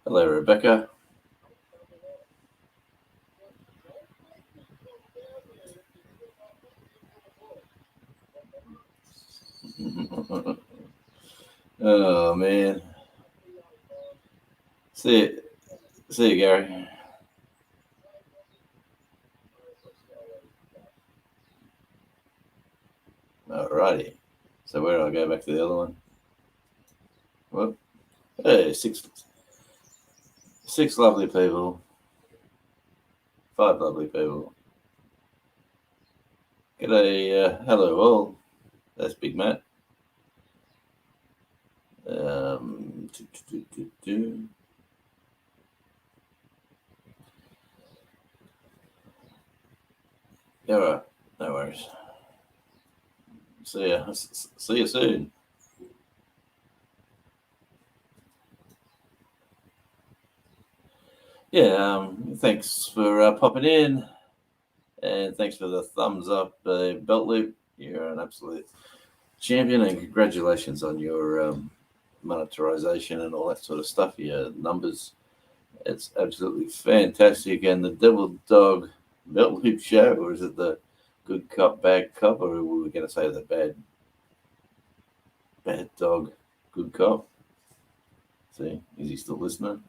Hello, Rebecca. Oh man. See you, Gary. Alrighty. So where do I go back to the other one? Well, hey, six lovely people, five lovely people. G'day, hello all. That's Big Matt. Um, do, do, do, do. All right, no worries. See ya. See you soon. Yeah. Thanks for popping in, and thanks for the thumbs up, Belt Loop. You're an absolute champion, and congratulations on your monetization and all that sort of stuff. Your numbers, it's absolutely fantastic. And the Devil Dog Belt Loop show, or is it the Good Cop, Bad Cop, or were we going to say the bad dog, good cop? See, is he still listening?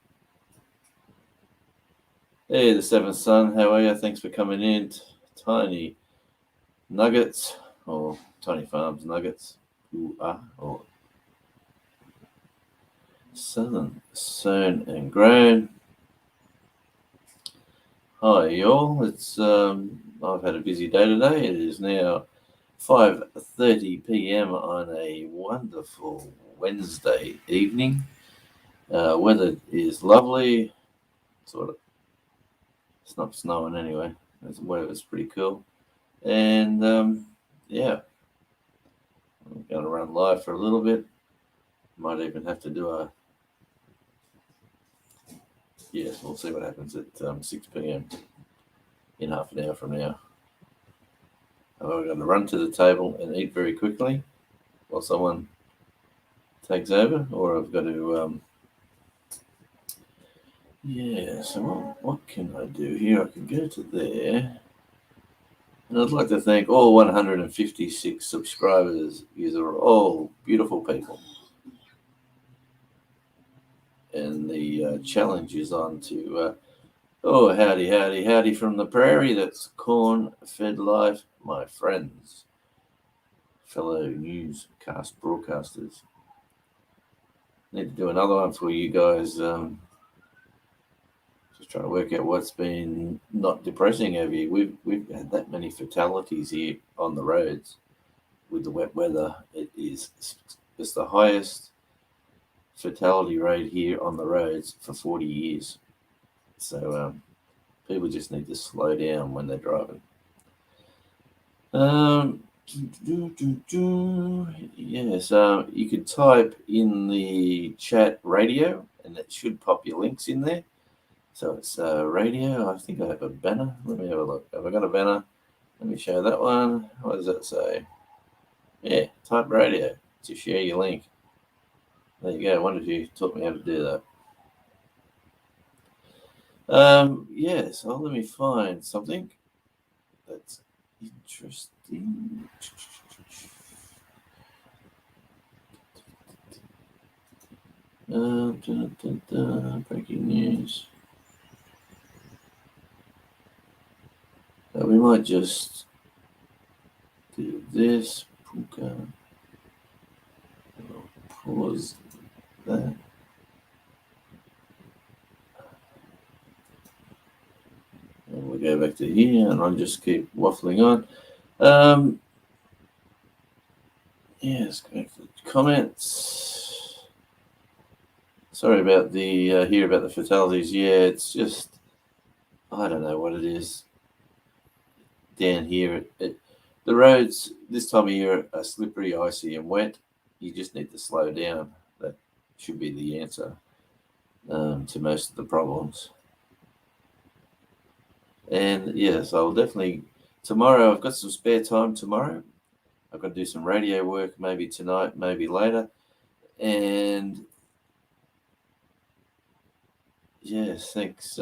Hey, the seventh son, how are you? Thanks for coming in. Tiny Nuggets, or Tiny Farms Nuggets. Or Southern Sown and Grown. Hi, y'all. It's I've had a busy day today. It is now 5:30 p.m. on a wonderful Wednesday evening. Weather is lovely. Sort of. It's not snowing anyway. The weather's pretty cool. And yeah, I'm going to run live for a little bit. Might even have to do a. Yes, we'll see what happens at 6 p.m. in half an hour from now. I'm going to run to the table and eat very quickly while someone takes over, or I've got to. Yeah, so what can I do here? I can go to there. And I'd like to thank all 156 subscribers. You are all beautiful people. And the challenge is on to, oh, howdy from the prairie. That's Corn Fed Life, my friends, fellow newscast broadcasters. Need to do another one for you guys. Just trying to work out what's been not depressing over here. We've had that many fatalities here on the roads with the wet weather. It's the highest fatality rate here on the roads for 40 years. So people just need to slow down when they're driving. Yes, you could type in the chat radio, and it should pop your links in there. So it's radio. I think I have a banner. Let me have a look. Have I got a banner? Let me show that one. What does that say? Yeah, type radio to share your link. There you go. I wonder if you taught me how to do that. Yes, well, let me find something that's interesting. Breaking news. We might just do this. Pause that. And we'll go back to here, and I'll just keep waffling on. Yes, go back to the comments. Sorry about the hear about the fatalities. Yeah, it's just I don't know what it is down here. The roads this time of year are slippery, icy, and wet. You just need to slow down. That should be the answer to most of the problems. And yes, I'll definitely tomorrow. I've got some spare time tomorrow. I've got to do some radio work, maybe tonight, maybe later. And yes, thanks.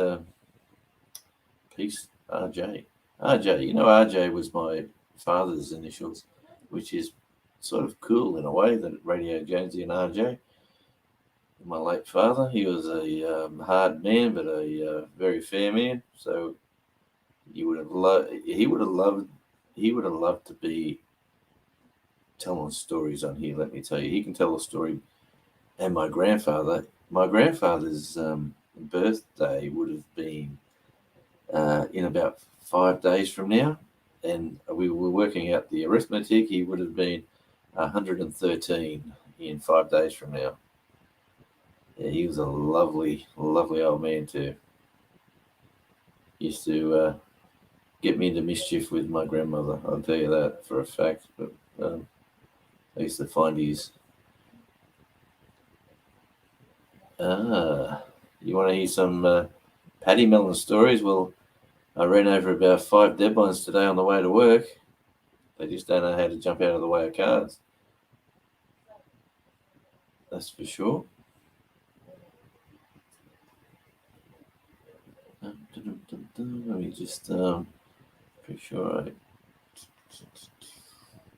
Peace, RJ. RJ, RJ was my father's initials, which is sort of cool in a way that Radio Jonesy and RJ. My late father, he was a hard man, but a very fair man. So you would have loved. He would have loved to be telling stories on here. Let me tell you, he can tell a story. And my grandfather's birthday would have been in about 5 days from now, and we were working out the arithmetic. He would have been 113 in 5 days from now. Yeah, he was a lovely, lovely old man too. Used to get me into mischief with my grandmother. I'll tell you that for a fact. But I used to find his. You want to hear some Paddy Melon stories? Well, I ran over about 5 dead ones today on the way to work. They just don't know how to jump out of the way of cars. That's for sure. Let me just pretty sure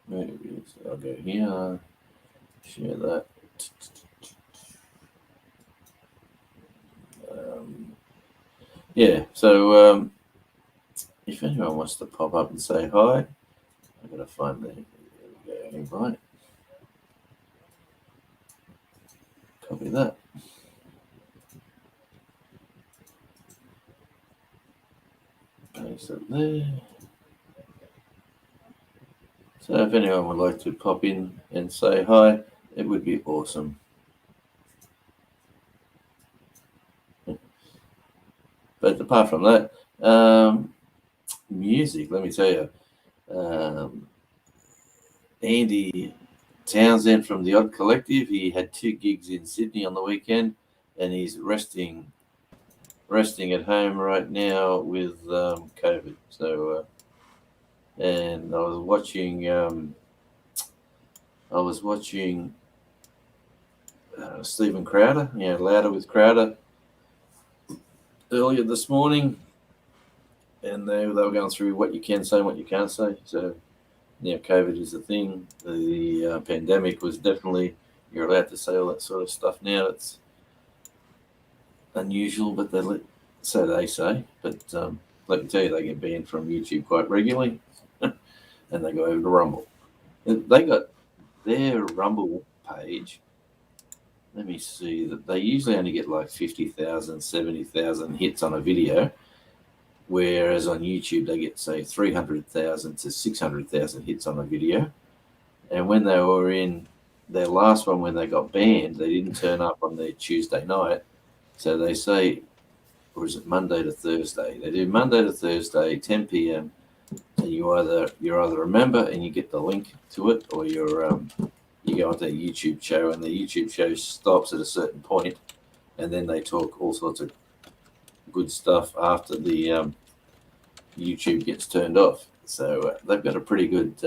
maybe I'll go here. Share that. Yeah. So if anyone wants to pop up and say hi, I'm gonna find the invite. Copy that. Paste it there. So if anyone would like to pop in and say hi, it would be awesome. But apart from that, music, let me tell you, Andy Townsend from the Odd Collective, he had 2 gigs in Sydney on the weekend, and he's resting at home right now with COVID. So, and I was watching Stephen Crowder, Louder with Crowder, earlier this morning, and they were going through what you can say and what you can't say. So, COVID is a thing. The pandemic was definitely, you're allowed to say all that sort of stuff now. It's unusual, but so they say. But let me tell you, they get banned from YouTube quite regularly, and they go over to Rumble. They got their Rumble page. Let me see that they usually only get like 50,000, 70,000 hits on a video, whereas on YouTube they get say 300,000 to 600,000 hits on a video. And when they were in their last one, when they got banned, they didn't turn up on their Tuesday night. So they say, or is it Monday to Thursday? They do Monday to Thursday, 10 p.m. And you're either a member and you get the link to it, or you go onto a YouTube show, and the YouTube show stops at a certain point, and then they talk all sorts of good stuff after the YouTube gets turned off. So they've got a pretty good,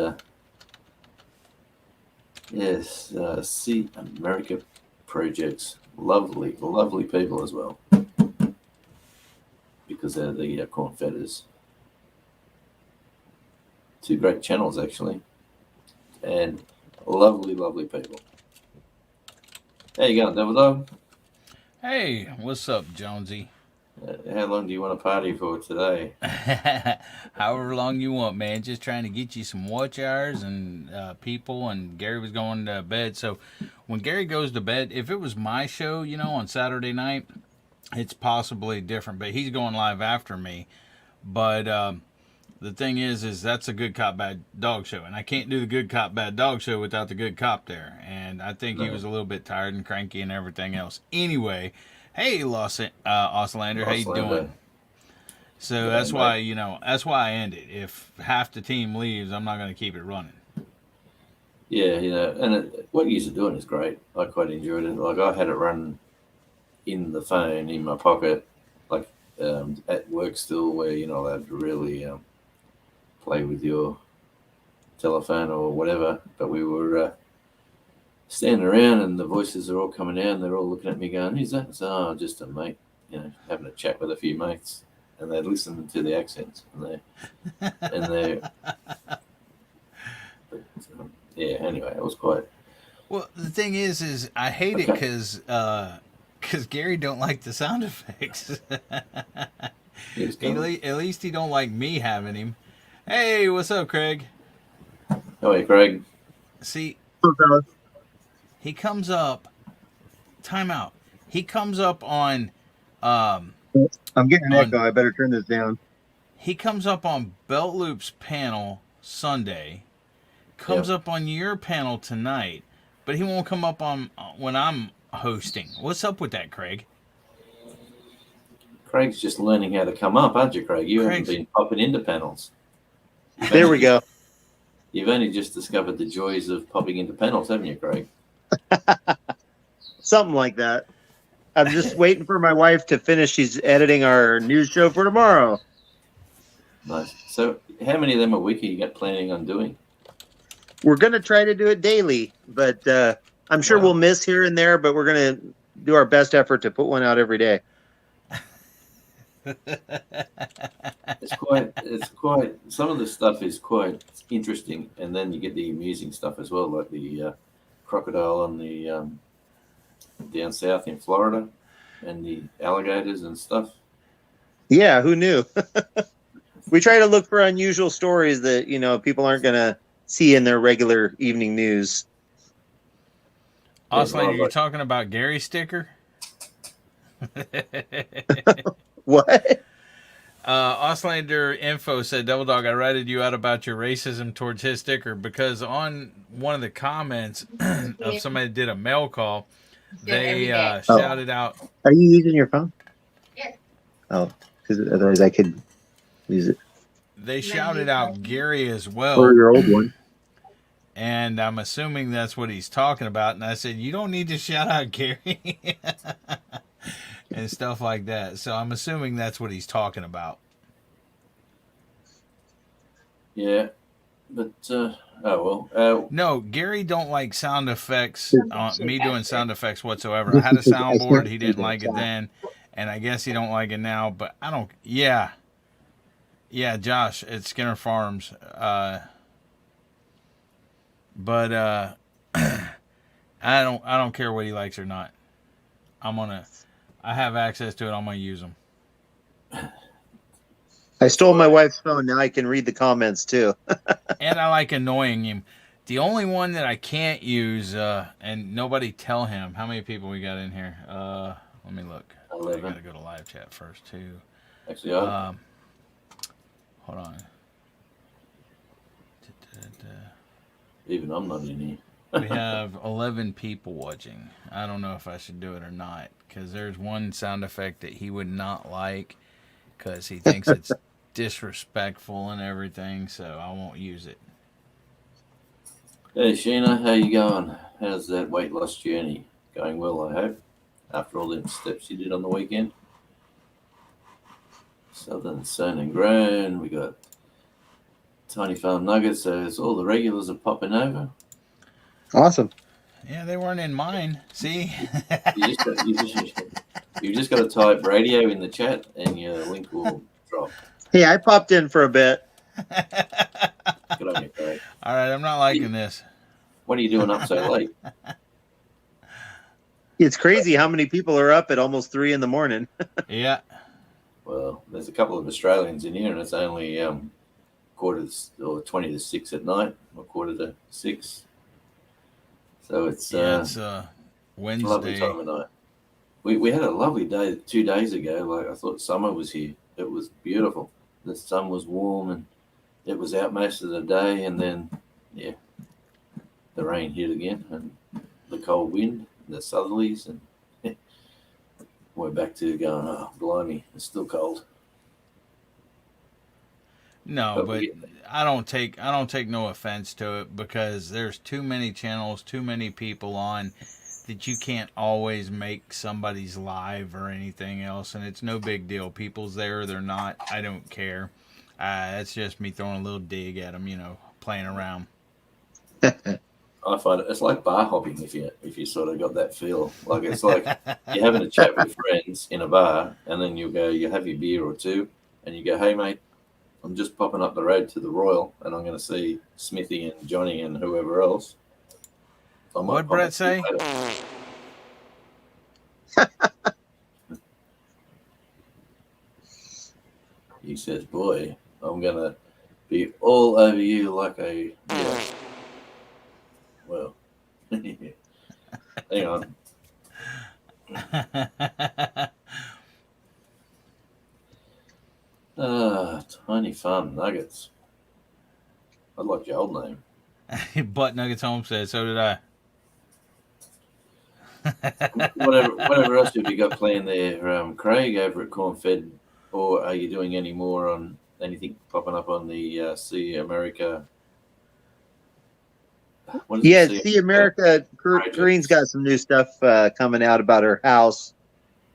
See America projects. Lovely, lovely people as well, because they're the Corn Fetters. 2 great channels actually, and lovely, lovely people. How you going, Devil Dog? Hey, what's up, Jonesy? How long do you want to party for today? However long you want, man. Just trying to get you some watch hours and people. And Gary was going to bed. So when Gary goes to bed, if it was my show, on Saturday night, it's possibly different. But he's going live after me. But the thing is that's a good cop bad dog show, and I can't do the good cop bad dog show without the good cop there. And I think he No, was a little bit tired and cranky and everything else. Anyway, hey, Auslander, how you Auslander. doing? So G'day, that's mate. why I end it. If half the team leaves, I'm not going to keep it running. Yeah, and what you're doing is great. I quite enjoyed it. Like I had it run in the phone in my pocket, like at work still, where you're not allowed to really play with your telephone or whatever. But we were standing around, and the voices are all coming out, and they're all looking at me, going, "Who's that?" I said, "Oh, just a mate, having a chat with a few mates." And they listen to the accents, and they, but, yeah. Anyway, it was quite Well, the thing is I hate it okay. because Gary don't like the sound effects. He was coming. At least he don't like me having him. Hey, what's up, Craig? Oh, yeah, Craig. See, So, fellas, he comes up. Time out. He comes up um I'm getting an on echo. I better turn this down. he comes up on Belt Loop's panel Sunday. Yeah, Comes up on your panel tonight, but he won't come up on when I'm hosting. What's up with that, Craig? Craig's just learning how to come up, aren't you, Craig? You haven't Craig's been popping into panels. There we go. You've only just discovered the joys of popping into panels, haven't you, Craig? Something like that. I'm just waiting for my wife to finish. She's editing our news show for tomorrow. Nice. So, how many of them a week are you planning on doing? We're going to try to do it daily, but I'm sure Wow. we'll miss here and there, but we're going to do our best effort to put one out every day. It's quite. Some of the stuff is quite interesting, and then you get the amusing stuff as well, like the crocodile on the down south in Florida, and the alligators and stuff. Yeah, who knew? We try to look for unusual stories that, people aren't going to see in their regular evening news. Auslander, you're talking about Gary Sticker? What? Auslander Info said, Double Dog, I ratted you out about your racism towards his sticker because on one of the comments of somebody that did a mail call, they shouted out. Are you using your phone? Yes. Oh, because otherwise I could use it. They shouted out Gary as Or well. your old one. And I'm assuming that's what he's talking about. And I said, you don't need to shout out Gary. And stuff like that. So I'm assuming that's what he's talking about. Yeah, but oh well. No, Gary don't like sound effects. Me doing sound effects whatsoever. I had a soundboard. He didn't like it then, and I guess he don't like it now. But I don't. Yeah, Josh at Skinner Farms. But I don't care what he likes or not. I have access to it. I'm gonna use them. I stole my wife's phone. Now I can read the comments too. And I like annoying him. The only one that I can't use, and nobody tell him how many people we got in here. Let me look. 11. I gotta go to live chat first too. Actually, Hold on. even I'm not in here. We have 11 people watching. I don't know if I should do it or not because there's one sound effect that he would not like because he thinks it's disrespectful and everything. So I won't use it. Hey Sheena, how you going? How's that weight loss journey going? Well, I hope. After all the steps you did on the weekend. Southern Sun and Grown. We got Tiny Farm Nuggets. So it's all the regulars are popping over. Awesome. Yeah, they weren't in mine. See? You just got to type radio in the chat and your link will drop. Hey, I popped in for a bit. Good on you, Craig. All right, I'm not liking this. What are you doing up so late? It's crazy how many people are up at almost 3 a.m. Yeah. Well, there's a couple of Australians in here, and it's only quarter to, or 20 to 6 at night, or quarter to 6. So it's It's lovely Wednesday. time of night. We had a lovely day 2 days ago. Like I thought summer was here. It was beautiful. The sun was warm and it was out most of the day, and then the rain hit again and the cold wind, the southerlies, and we're back to going, oh blimey, it's still cold. No, but I don't take no offense to it because there's too many channels, too many people on. that you can't always make somebody's live or anything else, and it's no big deal. People's there, they're not. I don't care. That's just me throwing a little dig at them, playing around. I find it's like bar hopping if you sort of got that feel. Like it's like you're having a chat with friends in a bar, and then you have your beer or two, and you go, "Hey mate, I'm just popping up the road to the Royal, and I'm going to see Smithy and Johnny and whoever else." What'd Brett say? He says, "Boy, I'm going to be all over you like a..." Yeah. Well, hang on. Tiny Farm Nuggets. I like your old name. Butt Nuggets Homestead, so did I. Whatever else have you got playing there, Craig, over at Cornfed? Or are you doing any more on anything popping up on the See America? Yeah, See America. Green's got some new stuff coming out about her house.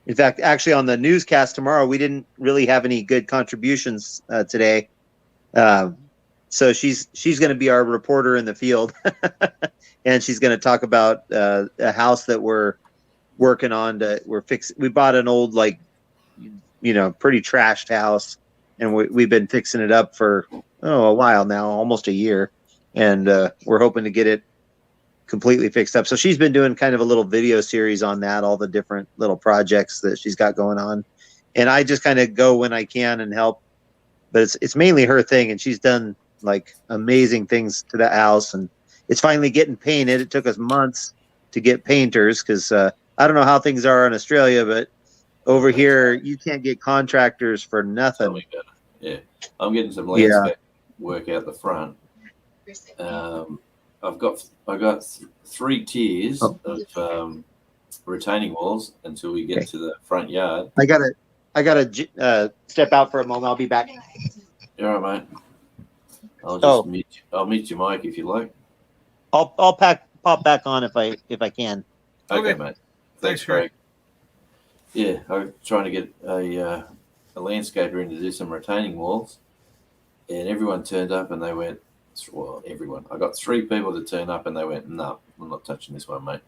In fact, actually, on the newscast tomorrow, we didn't really have any good contributions today. So she's going to be our reporter in the field, and she's going to talk about a house that we're working on. We bought an old, pretty trashed house, and we've been fixing it up for a while now, almost a year, and we're hoping to get it completely fixed up. So she's been doing kind of a little video series on that, all the different little projects that she's got going on, and I just kind of go when I can and help. But it's mainly her thing, and she's done like amazing things to that house, and it's finally getting painted. It took us months to get painters because I don't know how things are in Australia, but over here you can't get contractors for nothing. Yeah, I'm getting some landscape work out the front. I got 3 tiers of retaining walls until we get to the front yard. I gotta step out for a moment. I'll be back. You're all right, mate. I'll mute your mic if you like. I'll pop back on if I can. Okay, mate. Thanks, Craig. Yeah, I'm trying to get a landscaper in to do some retaining walls, and everyone turned up and they went, well, everyone. I got 3 people to turn up and they went, "No, I'm not touching this one, mate,"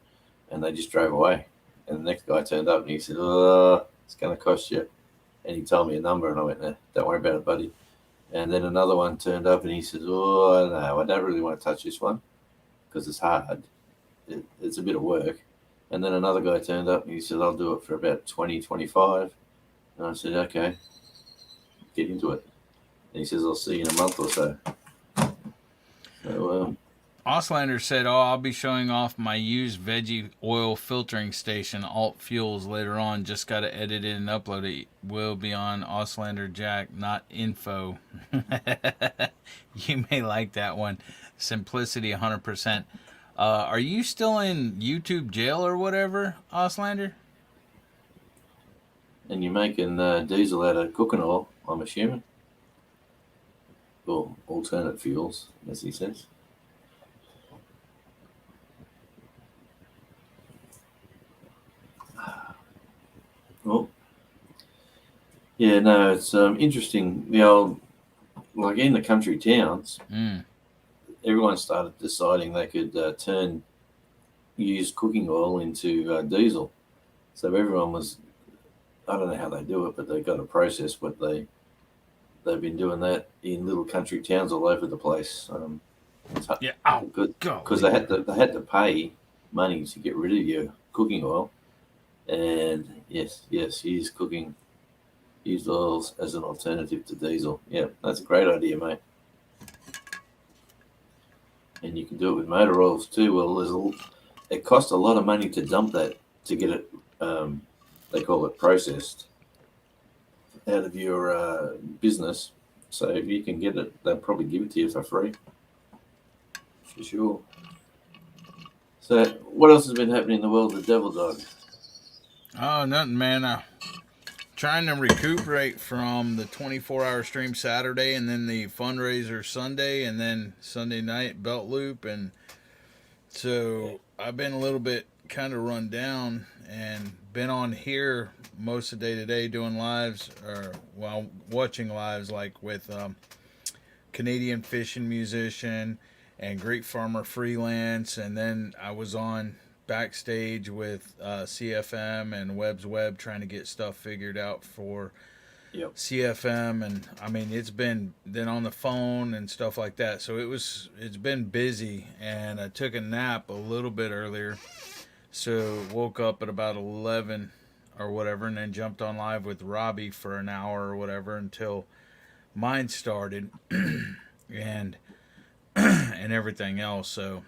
and they just drove away. And the next guy turned up and he said, "Oh, it's going to cost you," and he told me a number, and I went, "No, don't worry about it, buddy." And then another one turned up and he said, "Oh, no, I don't really want to touch this one because it's hard. It's a bit of work." And then another guy turned up and he said, "I'll do it for about 20, 25. And I said, "Okay, get into it." And he says, "I'll see you in a month or so." So, Auslander said, "I'll be showing off my used veggie oil filtering station, Alt Fuels, later on. Just got to edit it and upload it. Will be on Auslander Jack, not info." You may like that one. Simplicity 100%. Are you still in YouTube jail or whatever, Auslander? and you're making diesel out of cooking oil, I'm assuming. Or alternate fuels, as he says. Well, yeah, no, it's interesting. The old, like in the country towns, everyone started deciding they could turn used cooking oil into diesel. So everyone was, I don't know how they do it, but they've got a process, but they've been doing that in little country towns all over the place. Because they had to pay money to get rid of your cooking oil, and yes, use used oils as an alternative to diesel. Yeah, that's a great idea, mate. And you can do it with motor oils too. Well, it costs a lot of money to dump that to get it. They call it processed out of your business. So if you can get it, they'll probably give it to you for free. For sure. So what else has been happening in the world of Devil Dog? Oh, nothing, man. Trying to recuperate from the 24-hour stream Saturday, and then the fundraiser Sunday, and then Sunday night belt loop. And so I've been a little bit kind of run down and been on here most of the day today doing lives or while watching lives like with Canadian fishing musician and Great Farmer Freelance, and then I was on backstage with CFM and Webb's Web trying to get stuff figured out for Yep. CFM, and I mean it's been then on the phone and stuff like that. So it's been busy, and I took a nap a little bit earlier, so woke up at about 11 or whatever, and then jumped on live with Robbie for an hour or whatever until mine started, and and everything else. So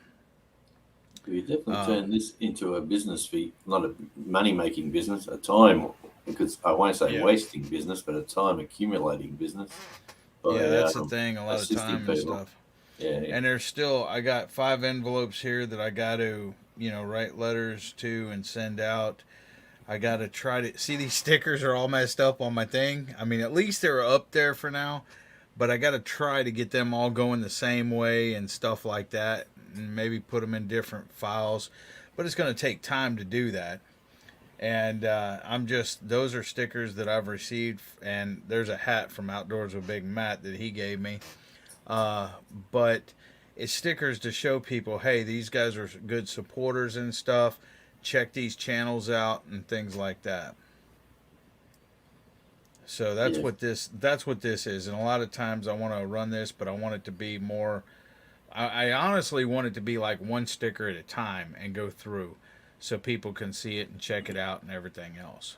We definitely turn this into a business fee, not a money-making business, a time, because I won't say Yeah. wasting business, but a time accumulating business. yeah, that's the thing. A lot of assisting time and people. stuff. Yeah, And there's still, I got 5 envelopes here that I got to, write letters to and send out. I got to try to see these stickers are all messed up on my thing. I mean, at least they're up there for now, but I got to try to get them all going the same way and stuff like that, and maybe put them in different files. But it's going to take time to do that. And those are stickers that I've received, and there's a hat from Outdoors with Big Matt that he gave me. But it's stickers to show people, hey, these guys are good supporters and stuff. Check these channels out and things like that. So that's Yeah. what this is. And a lot of times I want to run this, but I want it to be more. I honestly want it to be like one sticker at a time and go through, so people can see it and check it out and everything else.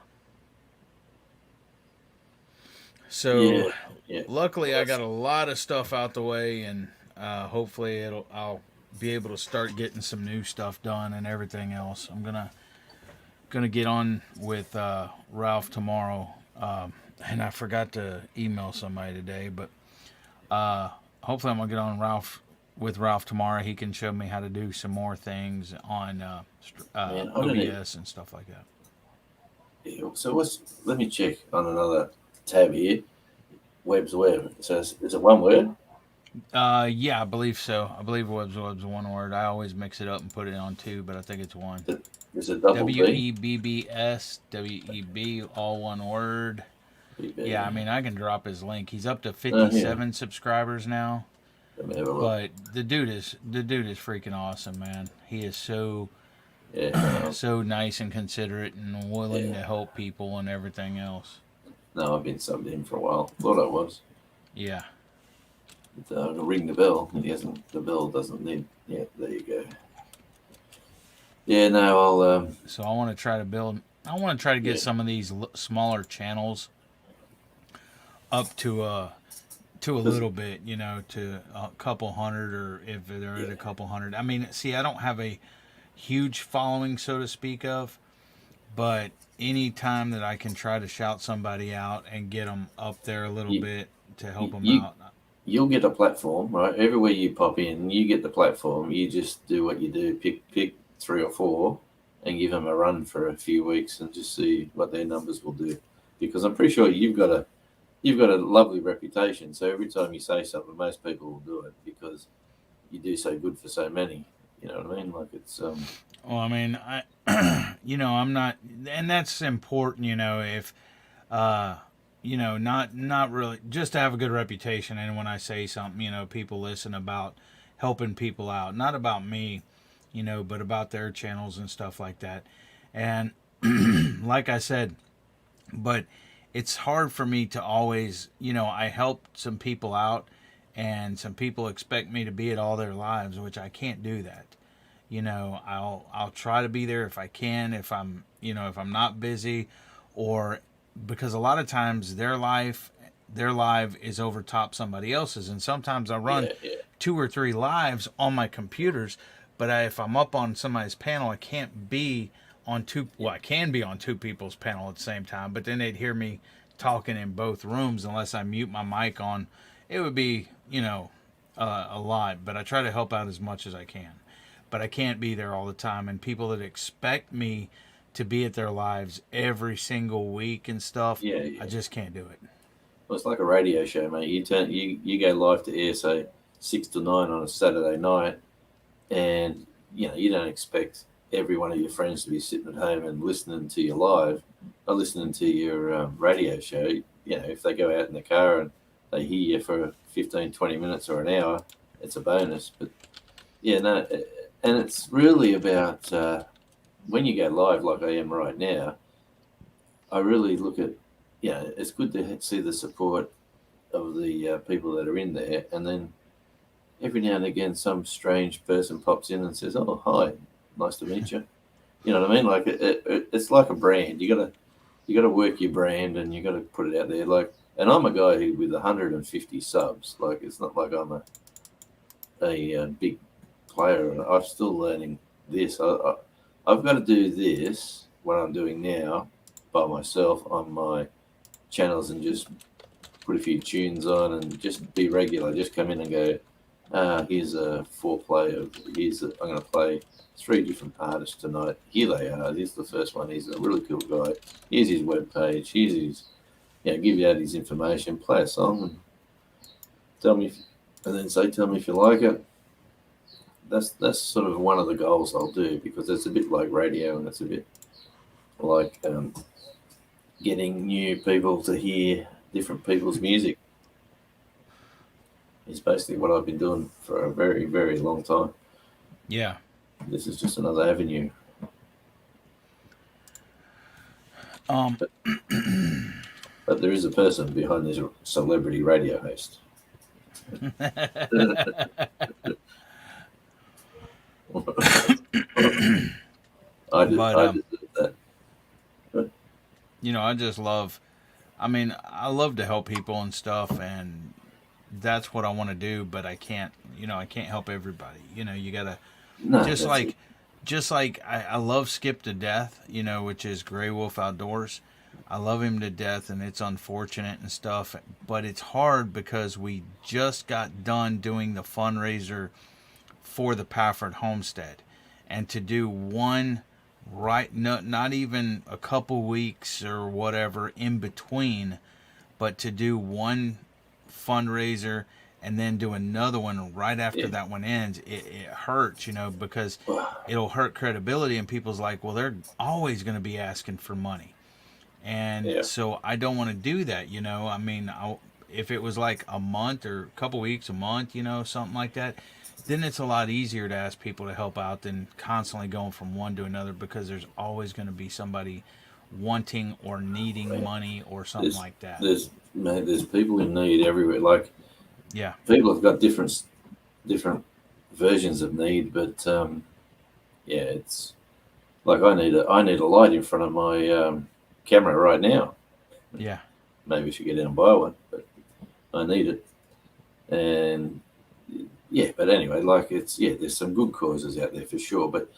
So yeah. luckily I got a lot of stuff out the way, and hopefully I'll be able to start getting some new stuff done and everything else. I'm gonna get on with Ralph tomorrow, and I forgot to email somebody today, but hopefully I'm gonna get on with Ralph tomorrow. He can show me how to do some more things on Man, I don't know. OBS and stuff like that. Yeah, so let me check on another tab here. Webb's Web. So is it one word? Yeah, I believe so. I believe Web's one word. I always mix it up and put it on two, but I think it's one. Is it double B? WEBBS, WEB, all one word. Yeah, I mean, I can drop his link. He's up to 57 subscribers now. Let me have a look. But the dude is freaking awesome, man. He is so Yeah, so nice and considerate and willing to help people and everything else. no, I've been subbed in for a while. Thought I was. Yeah. But, I'll ring the bell. He hasn't. The bell doesn't need. Yeah, there you go. Yeah, no, I'll. So I want to try to build. I want to try to get some of these smaller channels up to a little bit, to a couple hundred, or if they're at a couple hundred. I mean, see, I don't have a huge following, so to speak of, but any time that I can try to shout somebody out and get them up there a little bit to help them out. You'll get a platform, right? Everywhere you pop in, you get the platform. You just do what you do. Pick 3 or 4 and give them a run for a few weeks and just see what their numbers will do. Because I'm pretty sure you've got a lovely reputation. So every time you say something, most people will do it because you do so good for so many. You know what I mean? Like it's Well, I mean, I'm not, and that's important. If not really, just to have a good reputation. And when I say something, people listen about helping people out, not about me, but about their channels and stuff like that. And like I said, but it's hard for me to always, I help some people out, and some people expect me to be at all their lives, which I can't do that. I'll try to be there if I can, if I'm not busy, or because a lot of times their live is over top somebody else's, and sometimes I run 2 or 3 lives on my computers, but if I'm up on somebody's panel, I can't be on two. Well, I can be on 2 people's panel at the same time, but then they'd hear me talking in both rooms unless I mute my mic on. It would be a lot, but I try to help out as much as I can. But I can't be there all the time, and people that expect me to be at their lives every single week and stuff, I just can't do it. Well, it's like a radio show, mate. You go live to air, say 6 to 9 on a Saturday night, and you don't expect every one of your friends to be sitting at home and listening to you live, or listening to your radio show. You know, if they go out in the car and they hear you for 15, 20 minutes or an hour, it's a bonus. But yeah, no, and it's really about when you go live like I am right now, I really look at, it's good to see the support of the people that are in there. And then every now and again, some strange person pops in and says, "Oh, hi, nice to meet you." You know what I mean? Like it's like a brand. You gotta work your brand and you gotta put it out there. Like, and I'm a guy who with 150 subs. Like, it's not like I'm a big player. I'm still learning this. I've got to do this what I'm doing now by myself on my channels and just put a few tunes on and just be regular. Just come in and go. Here's a foreplay of. I'm going to play 3 different artists tonight. Here they are. Here's the first one. He's a really cool guy. Here's his webpage. Here's his. Give you out his information. Play a song and tell me, and then say, tell me if you like it. That's sort of one of the goals I'll do, because it's a bit like radio and it's a bit like getting new people to hear different people's music. It's basically what I've been doing for a very, very long time. Yeah. This is just another avenue. But there is a person behind this celebrity radio host. I deserve that. You know, I just love. I mean, I love to help people and stuff, and that's what I want to do. But I can't. You know, I can't help everybody. You know, you gotta No, just that's like. it. Just like I love Skip to death, you know, which is Grey Wolf Outdoors. I love him to death, and it's unfortunate and stuff, but it's hard because we just got done doing the fundraiser for the Pafford Homestead, and to do one right, not even a couple weeks or whatever in between, but to do one fundraiser and then do another one right after Yeah. that one ends, it hurts, you know, because it'll hurt credibility, and people's like, well, they're always going to be asking for money. And Yeah. so I don't want to do that, you know. I mean, if it was like a month or a couple weeks, a month, you know, something like that, then it's a lot easier to ask people to help out than constantly going from one to another, because there's always going to be somebody wanting or needing money or something There's, like that. there's people in need everywhere. Like, Yeah. people have got different versions of need, but it's like I need a light in front of my camera right now. Yeah. Maybe I should get out and buy one, but I need it. And yeah, but anyway, like there's some good causes out there for sure. But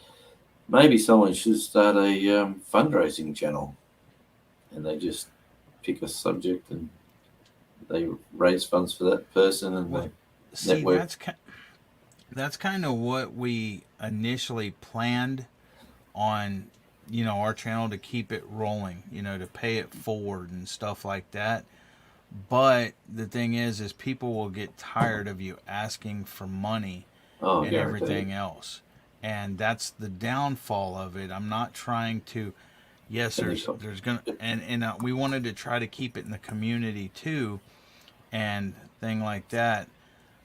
maybe someone should start a fundraising channel, and they just pick a subject and they raise funds for that person, and Well, they see, network. that's kind of what we initially planned on, you know, our channel, to keep it rolling, you know, to pay it forward and stuff like that. But the thing is people will get tired of you asking for money Oh, and guaranteed. everything else. And that's the downfall of it. I'm not trying to. Yes, And there's gonna and we wanted to try to keep it in the community too, and thing like that.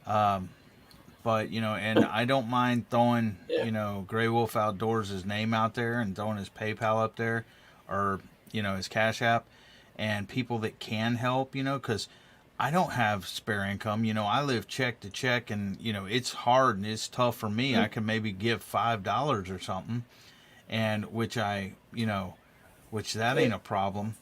But you know, and I don't mind throwing, Yeah. you know, Grey Wolf Outdoors' name out there and throwing his PayPal up there, or you know, his Cash App, and people that can help, you know, because I don't have spare income. You know, I live check to check, and you know, it's hard and it's tough for me. I can maybe give $5 or something, and which that ain't a problem.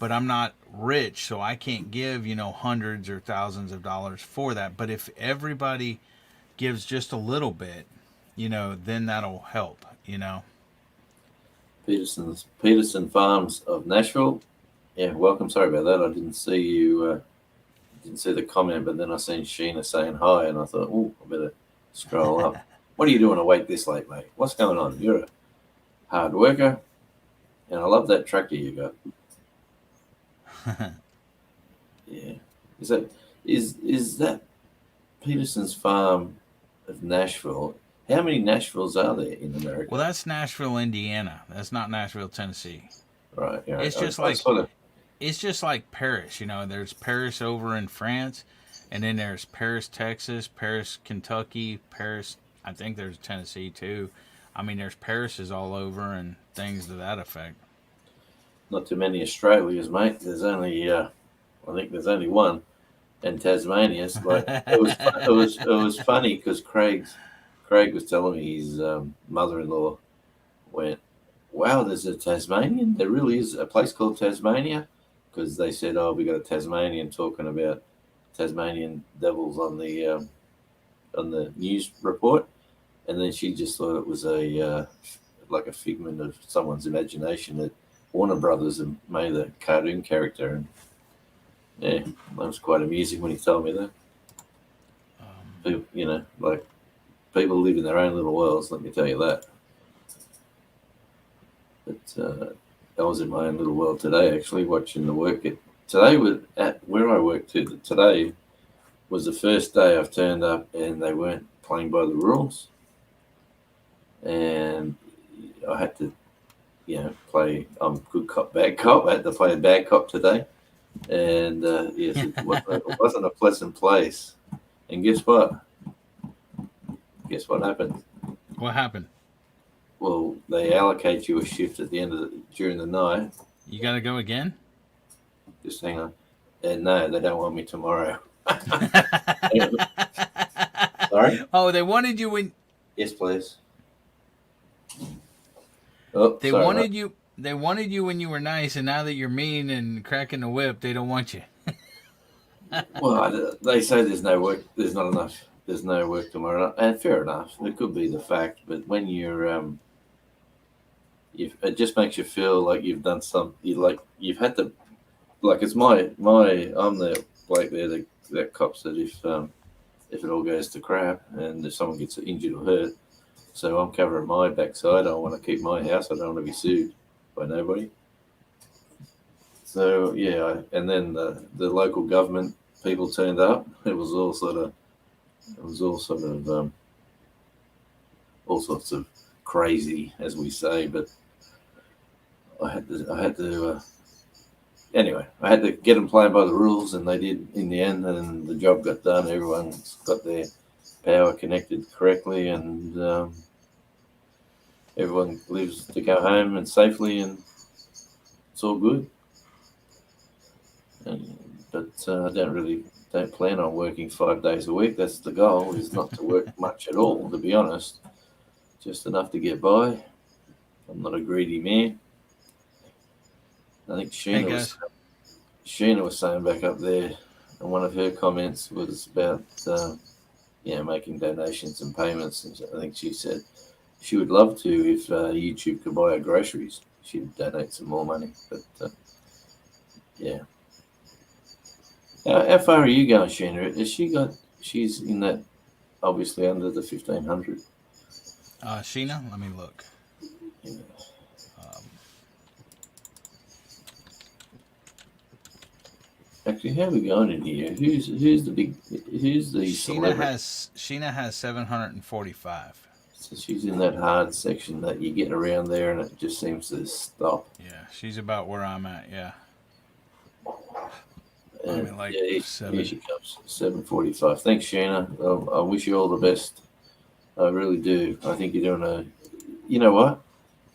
But I'm not rich, so I can't give, you know, hundreds or thousands of dollars for that. But if everybody gives just a little bit, you know, then that'll help, you know. Peterson Farms of Nashville. Yeah, welcome. Sorry about that. I didn't see you. Didn't see the comment, but then I seen Sheena saying hi, and I thought, oh, I better scroll up. What are you doing awake this late, mate? What's going on? You're a hard worker, and I love that tractor you got. Yeah, is that Peterson's Farm of Nashville? How many Nashvilles are there in America? Well, that's Nashville, Indiana. That's not Nashville, Tennessee. Right. Yeah. It's just I like sort of. it's just like Paris. You know, there's Paris over in France, and then there's Paris, Texas, Paris, Kentucky, Paris. I think there's Tennessee too. I mean, there's Paris's all over and things to that effect. Not too many Australias, mate. There's only, I think there's only one, and Tasmania's. Like it was funny because Craig was telling me his mother-in-law went, "Wow, there's a Tasmanian. There really is a place called Tasmania," because they said, "Oh, we got a Tasmanian talking about Tasmanian devils on the news report," and then she just thought it was a like a figment of someone's imagination that Warner Brothers had made a cartoon character, and yeah, that was quite amusing when he told me that. Like people live in their own little worlds. Let me tell you that. But I was in my own little world today, actually, watching the work. Today was at where I work too. Today was the first day I've turned up, and they weren't playing by the rules, and I had to, play. I'm good cop, bad cop. I had to play a bad cop today, and yes, it wasn't a pleasant place. And guess what? Guess what happened? What happened? Well, they allocate you a shift at the end of during the night. You got to go again? Just hang on. And no, they don't want me tomorrow. Sorry? Oh, they wanted you when Yes, please. Oh, they sorry, wanted mate. you. They wanted you when you were nice, and now that you're mean and cracking the whip, they don't want you. Well, they say there's no work. There's not enough. There's no work tomorrow, and fair enough. It could be the fact, but when it just makes you feel like you've done some. You've had to. Like it's my. I'm the bloke there that cops that if it all goes to crap and if someone gets injured or hurt, so I'm covering my backside. I want to keep my house. I don't want to be sued by nobody. So yeah, and then the local government people turned up. It was all sort of all sorts of crazy, as we say. But anyway, I had to get them playing by the rules, and they did in the end, and the job got done. Everyone's got their power connected correctly, and everyone lives to go home and safely, and it's all good. But I don't plan on working 5 days a week. That's the goal, is not to work much at all, to be honest. Just enough to get by. I'm not a greedy man. I think Hey guys, Sheena was saying back up there, and one of her comments was about making donations and payments. And I think she said she would love to if YouTube could buy her groceries. She'd donate some more money. But yeah. How far are you going, Sheena? She's in that, obviously under the 1500. Sheena, let me look. Yeah. Um, Actually, how are we going in here? Who's the celebrity? Sheena has 745. So she's in that hard section that you get around there, and it just seems to stop. Yeah, she's about where I'm at. Yeah, I'm And at like yeah, here 7. she comes, 7:45. Thanks, Sheena. I wish you all the best. I really do. I think you're doing You know what?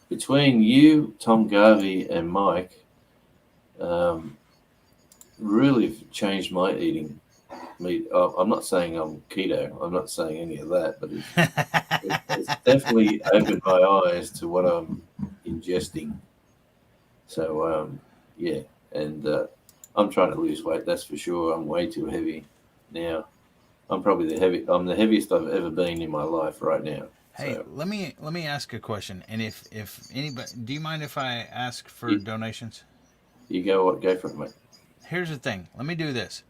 Between you, Tom Garvey, and Mike, really changed my eating meat. I'm not saying I'm keto. I'm not saying any of that, but it's definitely opened my eyes to what I'm ingesting. So yeah, and I'm trying to lose weight. That's for sure. I'm way too heavy now. I'm the heaviest I've ever been in my life right now. Hey, So let me ask a question. And if anybody, do you mind if I ask for you, donations? you go for it, mate. Here's the thing. Let me do this.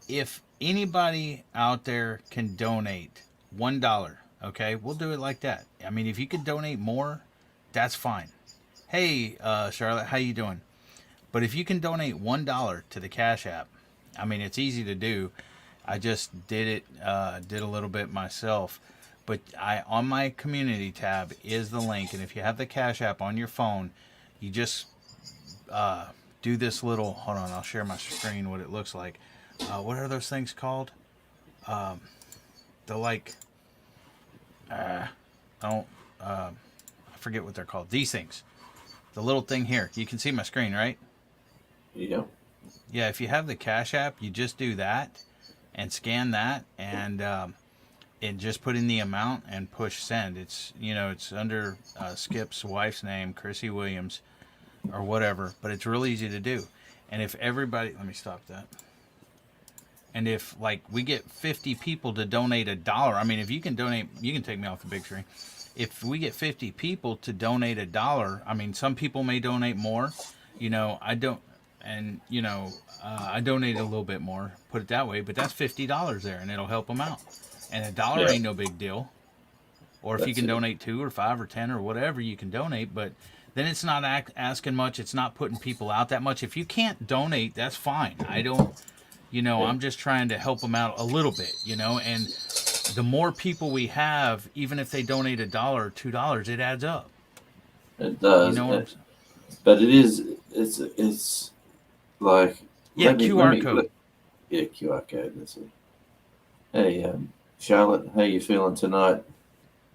If anybody out there can donate $1, okay, we'll do it like that. I mean, if you could donate more, that's fine. Hey, Charlotte, how you doing? But if you can donate $1 to the Cash App, I mean, it's easy to do. I just did a little bit myself. But on my community tab is the link, and if you have the Cash App on your phone, you just do this little. Hold on, I'll share my screen. What it looks like. What are those things called? The like. I don't. I forget what they're called. These things. The little thing here. You can see my screen, right? Yeah. Yeah. If you have the Cash App, you just do that, and scan that, and just put in the amount and push send. It's it's under Skip's wife's name, Chrissy Williams, or whatever. But it's real easy to do. And if everybody, let me stop that. And if like we get 50 people to donate $1, I mean, if you can donate, you can take me off the big screen. If we get 50 people to donate $1, I mean, some people may donate more. I don't, and I donated a little bit more. Put it that way, but that's $50 there, and it'll help them out. And $1 ain't no big deal. Or if you can donate 2 or 5 or 10 or whatever, you can donate. But then it's not asking much. It's not putting people out that much. If you can't donate, that's fine. I don't. I'm just trying to help them out a little bit, and the more people we have, even if they donate $1 or $2, it adds up. It does. You know what I'm saying? But it's like QR code. Yeah, QR code. That's it. Hey, Charlotte, how you feeling tonight?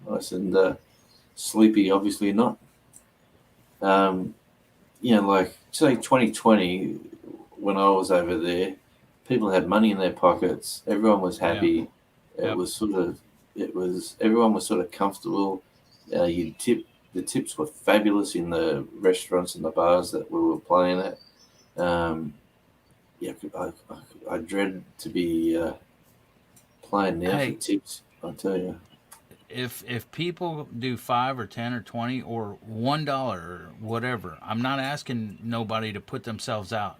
Nice and sleepy, obviously not. Like say 2020, when I was over there, people had money in their pockets. Everyone was happy. Yeah. Everyone was sort of comfortable. The tips were fabulous in the restaurants and the bars that we were playing at. I dread to be playing now for tips. I tell you. If people do 5 or 10 or 20 or $1 or whatever, I'm not asking nobody to put themselves out.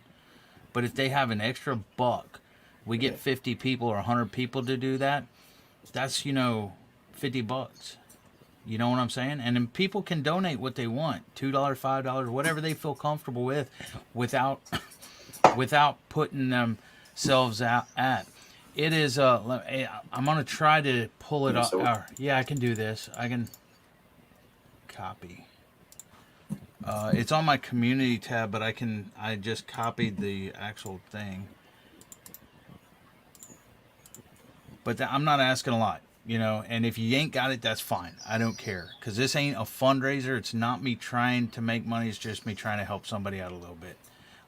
But if they have an extra buck, we get 50 people or 100 people to do that. That's $50. You know what I'm saying? And then people can donate what they want, $2, $5, whatever they feel comfortable with, without putting themselves out at. It is. I'm gonna try to pull it up. Yeah, I can do this. I can copy. It's on my community tab, but I just copied the actual thing. But I'm not asking a lot, and if you ain't got it, that's fine. I don't care, because this ain't a fundraiser. It's not me trying to make money. It's just me trying to help somebody out a little bit.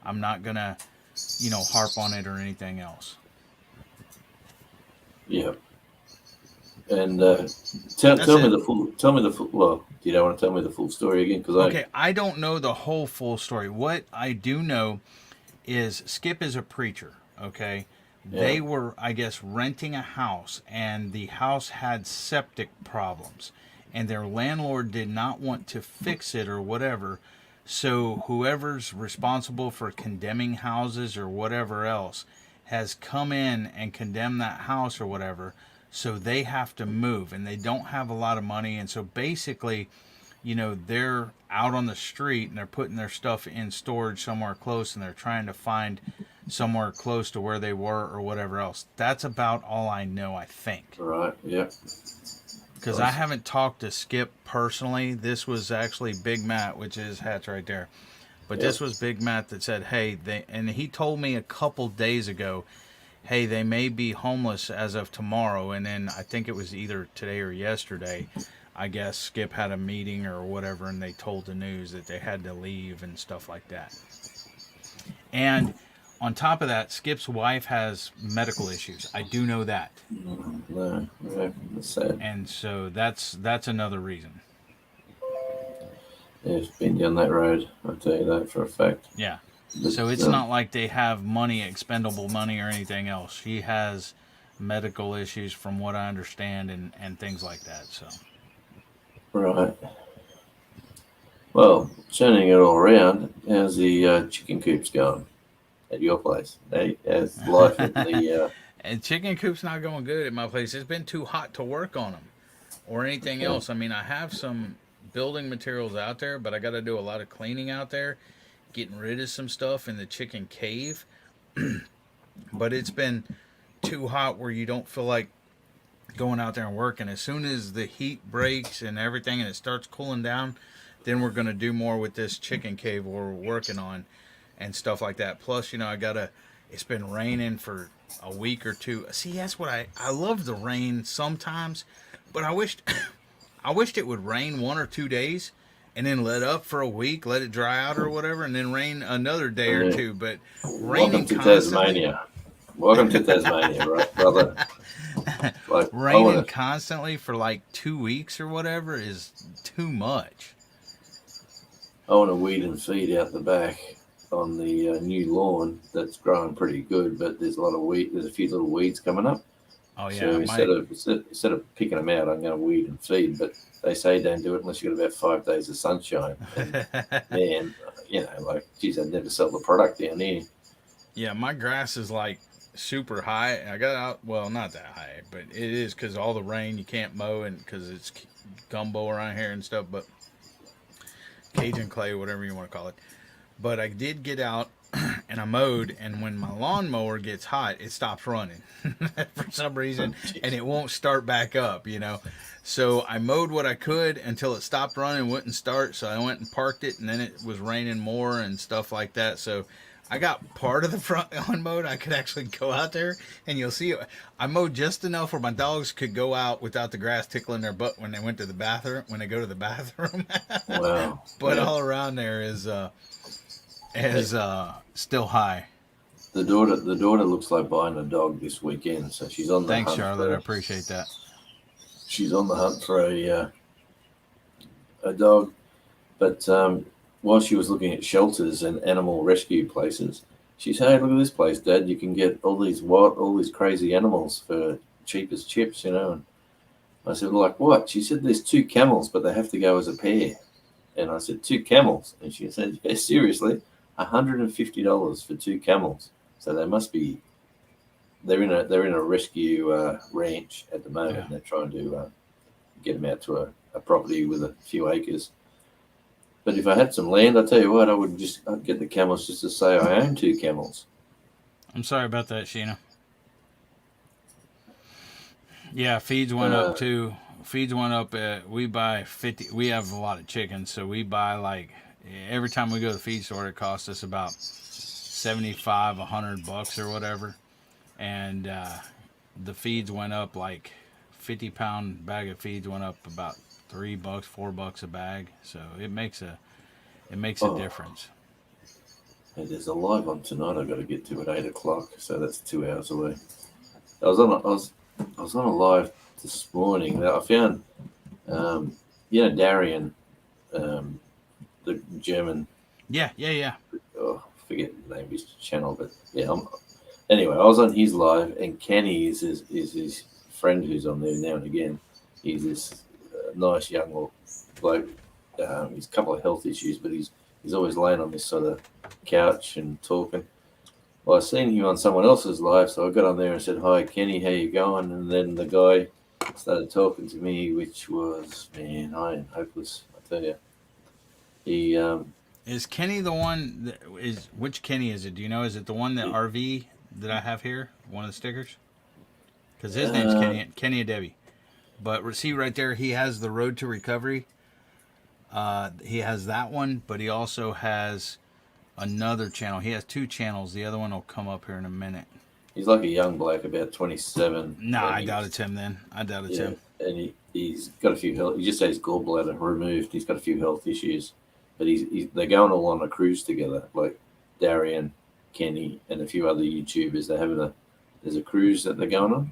I'm not going to, harp on it or anything else. Yeah. And tell me the full. Well, you don't want to tell me the full story again, because I don't know the whole full story. What I do know is Skip is a preacher. Okay, they were, I guess, renting a house, and the house had septic problems, and their landlord did not want to fix it or whatever. So whoever's responsible for condemning houses or whatever else has come in and condemned that house or whatever. So they have to move, and they don't have a lot of money. And so basically, they're out on the street and they're putting their stuff in storage somewhere close, and they're trying to find somewhere close to where they were or whatever else. That's about all I know, I think. Right, yeah. Because I haven't talked to Skip personally. This was actually Big Matt, which is Hatch right there. But this was Big Matt that said, hey, and he told me a couple days ago, hey, they may be homeless as of tomorrow. And then I think it was either today or yesterday, I guess Skip had a meeting or whatever, and they told the news that they had to leave and stuff like that. And on top of that, Skip's wife has medical issues. I do know that. No, that's sad. And so that's another reason. Yeah, it's been down that road. I'll tell you that for a fact. Yeah. So it's not like they have money, expendable money or anything else. She has medical issues from what I understand and things like that. So. Right. Well, turning it all around, how's the chicken coops going at your place? How's life in the... And chicken coop's not going good at my place. It's been too hot to work on them or anything else. I mean, I have some building materials out there, but I got to do a lot of cleaning out there, getting rid of some stuff in the chicken cave. But it's been too hot where you don't feel like going out there and working. As soon as the heat breaks and everything and it starts cooling down, then we're going to do more with this chicken cave we're working on and stuff like that. Plus, it's been raining for a week or two. See, that's what I love the rain sometimes, but I wished it would rain 1 or 2 days and then let up for a week, let it dry out or whatever, and then rain another day or two. But raining Welcome to constantly, Tasmania. Welcome to Tasmania, right, brother? Like, raining constantly for like 2 weeks or whatever is too much. I want to weed and feed out the back on the new lawn that's growing pretty good, but there's a lot of weed. There's a few little weeds coming up. Oh yeah, So instead of picking them out, I'm going to weed and feed. But they say don't do it unless you got about 5 days of sunshine. And man, geez, I'd never sell the product down here. Yeah, my grass is like super high. I got out, well, not that high, but it is because all the rain, you can't mow, and because it's gumbo around here and stuff. But Cajun clay, whatever you want to call it. But I did get out and I mowed, and when my lawnmower gets hot, it stops running for some reason, and it won't start back up, So I mowed what I could until it stopped running, wouldn't start, so I went and parked it, and then it was raining more and stuff like that. So I got part of the front lawn mowed. I could actually go out there, and you'll see it. I mowed just enough where my dogs could go out without the grass tickling their butt when they went to the bathroom, when they go to the bathroom. Wow. But all around there is still high. The daughter looks like buying a dog this weekend, so she's on the Thanks, hunt. Charlotte. I appreciate that. She's on the hunt for a dog, but while she was looking at shelters and animal rescue places, she said, "Hey, look at this place, Dad! You can get all these crazy animals for cheap as chips, And I said, "Well, like what?" She said, "There's 2 camels, but they have to go as a pair." And I said, 2 camels, and she said, "Yeah, seriously, $150 for 2 camels." So they must be. They're in a rescue ranch at the moment. Yeah. They're trying to get them out to a property with a few acres. But if I had some land, I tell you what, I'd get the camels just to say I own 2 camels. I'm sorry about that, Sheena. Yeah, feeds went up too. Feeds went up. We buy 50. We have a lot of chickens, so we buy every time we go to the feed store, it costs us about $75, $100 or whatever. And the feeds went up, 50-pound bag of feeds went up about $3, $4 a bag. So it makes a difference. And there's a live on tonight I've got to get to at 8 o'clock, so that's 2 hours away. I was on a live this morning. I found, Darian, the German. Yeah. Oh, I forget the name of his channel, but yeah. Anyway, I was on his live, and Kenny is his friend who's on there now and again. He's this nice young bloke. He's a couple of health issues, but he's always laying on this sort of couch and talking. Well, I seen him on someone else's live, so I got on there and said, "Hi, Kenny, how you going?" And then the guy started talking to me, which was, man, I am hopeless, I tell you. He is Kenny the one which Kenny is it? Do you know? Is it the one that RV that I have here? One of the stickers? Because his name's Kenny Debbie. But see right there, he has the Road to Recovery. He has that one, but he also has another channel. He has 2 channels. The other one will come up here in a minute. He's like a young bloke, about 27. Nah, I doubt it's him then. I doubt it's him. And he's got a few health. He just had his gallbladder removed. He's got a few health issues, but they're going all on a cruise together. Like Darian, Kenny, and a few other YouTubers. There's a cruise that they're going on.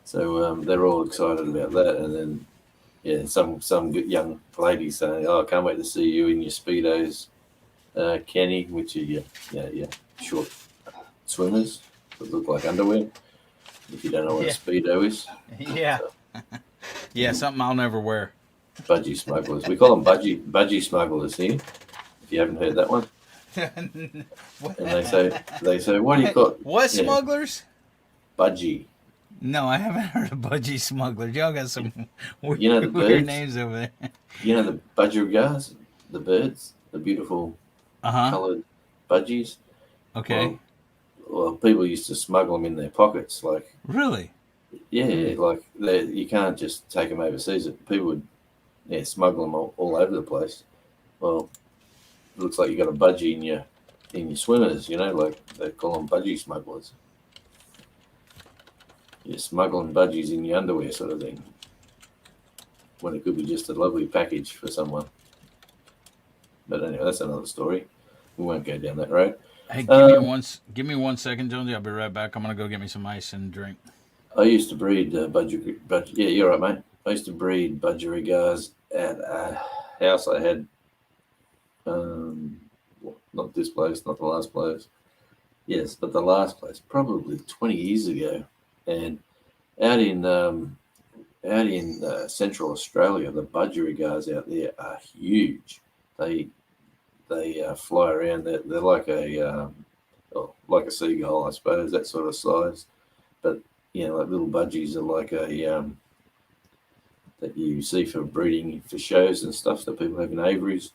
So they're all excited about that. And then some good young lady saying, "Oh, I can't wait to see you in your Speedos, Kenny," which are your short swimmers that look like underwear. If you don't know what a Speedo is. Yeah. Yeah, something I'll never wear. Budgie smugglers. We call them budgie smugglers here. If you haven't heard that one. And they say, "What do you call what smugglers?" Budgie. No, I haven't heard of budgie smugglers. Y'all got some weird weird names over there. You know the budgerigar, the birds, the beautiful coloured budgies. Okay. Well, people used to smuggle them in their pockets, Really? Yeah, like you can't just take them overseas. People would smuggle them all over the place. Well, it looks like you got a budgie in your swimmers. Like they call them budgie smugglers. You're smuggling budgies in your underwear, sort of thing. When it could be just a lovely package for someone. But anyway, that's another story. We won't go down that road. Hey, Um, give me 1 second, Jonesy. I'll be right back. I'm gonna go get me some ice and drink. I used to breed yeah, you're right, mate. I used to breed budgerigars at a house I had. Not this place, not the last place. Yes, but the last place, probably 20 years ago, and out in Central Australia, the budgerigars out there are huge. They fly around. They're like a seagull, I suppose, that sort of size. But like little budgies are like a that you see for breeding for shows and stuff that people have in aviaries.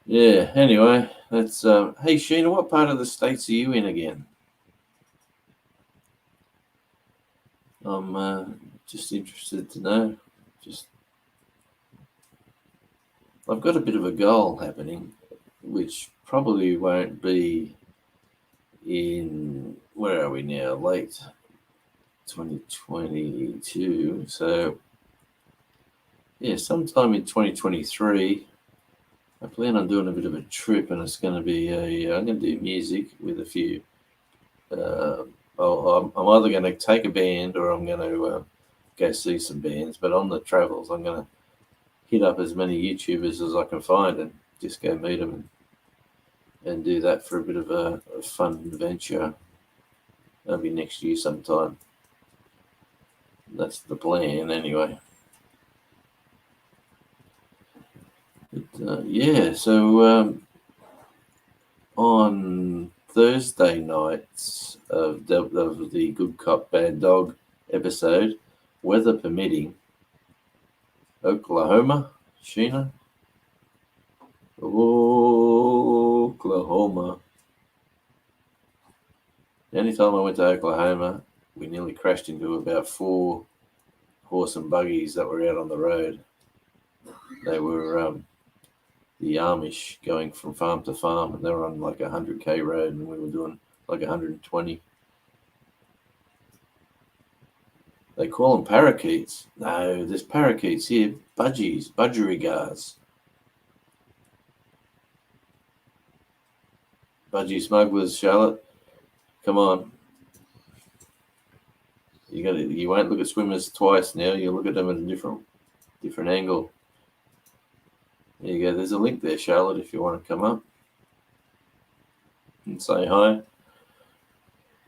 Yeah. Anyway, that's hey Sheena, what part of the States are you in again? I'm just interested to know. Just I've got a bit of a goal happening, which probably won't be in where are we now? Late 2022. So yeah, sometime in 2023. I plan on doing a bit of a trip, and it's going to be I'm going to do music with a few. I'm either going to take a band or I'm going to go see some bands. But on the travels, I'm going to hit up as many YouTubers as I can find and just go meet them and do that for a bit of a fun adventure. That'll be next year sometime. That's the plan, anyway. But, yeah, so on Thursday nights of the Good Cop Bad Dog episode, weather permitting, Oklahoma, Sheena, Oklahoma. The only time I went to Oklahoma, we nearly crashed into about 4 horse and buggies that were out on the road. They were the Amish going from farm to farm, and they were on like a 100k road, and we were doing like 120. They call them parakeets. No, there's parakeets here. Budgerigars. Budgie smugglers, Charlotte. Come on. You won't look at swimmers twice now. You look at them at a different angle. There you go. There's a link there, Charlotte, if you want to come up and say hi.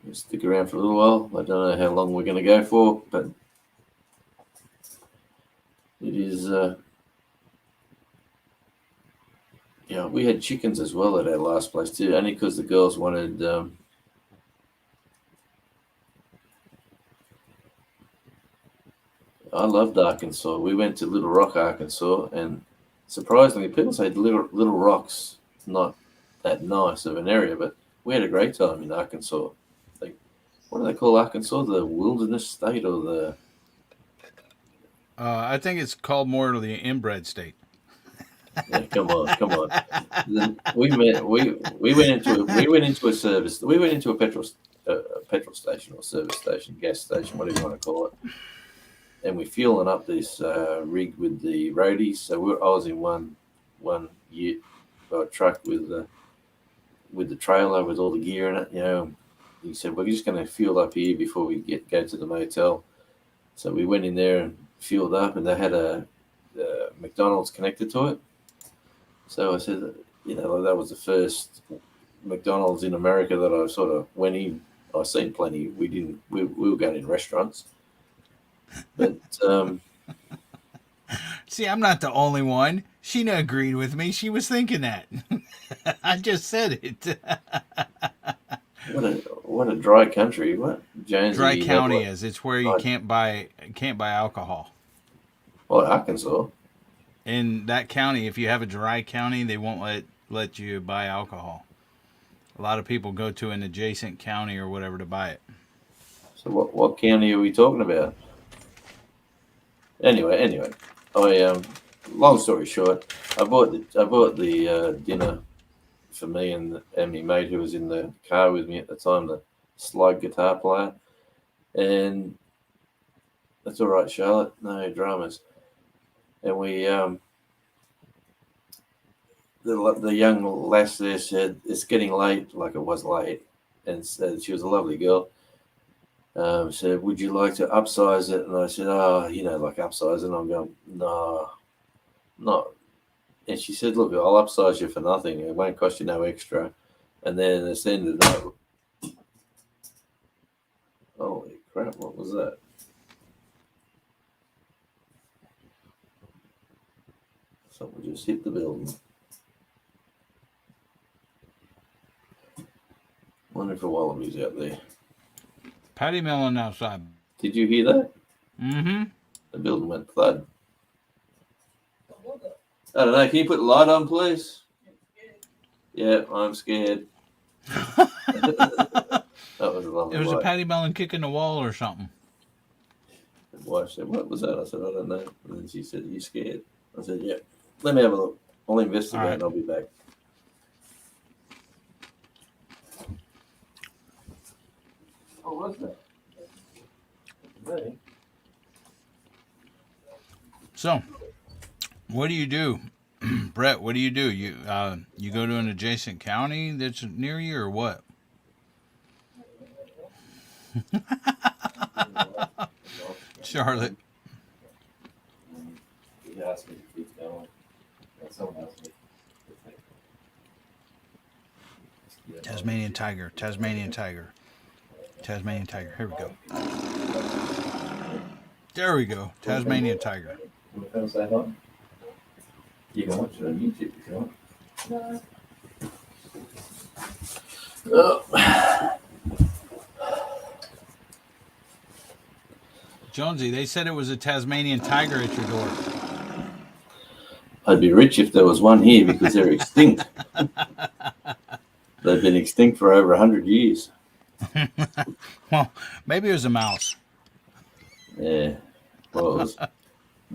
We'll stick around for a little while. I don't know how long we're going to go for, but it is. We had chickens as well at our last place too, only because the girls wanted. I loved Arkansas. We went to Little Rock, Arkansas, and surprisingly, people say Little Rock's not that nice of an area, but we had a great time in Arkansas. What do they call Arkansas? The wilderness state or the? I think it's called more the inbred state. Yeah, come on. We went into a service. We went into a petrol station or service station, gas station, whatever you want to call it. And we're fueling up this rig with the roadies. So I was in one truck with the trailer with all the gear in it. He said we're just going to fuel up here before we go to the motel. So we went in there and fueled up, and they had a McDonald's connected to it. So I said, that was the first McDonald's in America that I sort of went in. I've seen plenty. We were going in restaurants. But see, I'm not the only one. Sheena agreed with me. She was thinking that. I just said it. What a dry country. What Jonesy, dry county is. It's where you can't buy alcohol. Well, Arkansas. In that county, if you have a dry county, they won't let you buy alcohol. A lot of people go to an adjacent county or whatever to buy it. So what county are we talking about? Anyway, I long story short, I bought the dinner for me and my mate who was in the car with me at the time, the slide guitar player, and that's all right, Charlotte. No dramas. And we the young lass there said it's getting late, like it was late, and said she was a lovely girl. Said, would you like to upsize it? And I said, oh, like upsize it. And I'm going, no, not. And she said, look, I'll upsize you for nothing. It won't cost you no extra. And then it's the end of the night. Holy crap, what was that? Someone just hit the building. Wonder if a wallaby's out there. Patty milling outside. Did you hear that? Mm-hmm. The building went thud. I don't know. Can you put the light on, please? Yeah, I'm scared. That was a lovely It was light. a Patty melon kicking the wall or something. My wife said, what was that? I said, I don't know. And then she said, are you scared? I said, yeah. Let me have a look. I'll investigate All right. and I'll be back. What was that? So, what do you do, Brett? What do? You you go to an adjacent county that's near you, or what? Charlotte. He asked me to keep going. Someone asked me. Tasmanian tiger. Tasmanian tiger. Tasmanian tiger. Here we go. There we go. Tasmanian tiger. You want to come say hi? You can watch it on YouTube if you want. Oh. Jonesy, they said it was a Tasmanian tiger at your door. I'd be rich if there was one here because they're extinct. They've been extinct for over 100 years. Well, maybe it was a mouse. Yeah. Well, it was a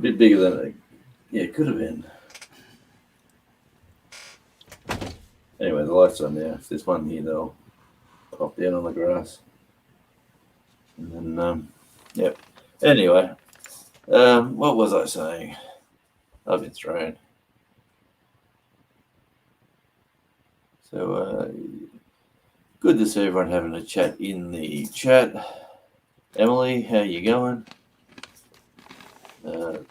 bit bigger than it could have been. Anyway, the light's on now. If there's one here, they'll pop down on the grass. And then, yep. Anyway, what was I saying? I've been thrown. So, good to see everyone having a chat in the chat. Emily, how you going? Good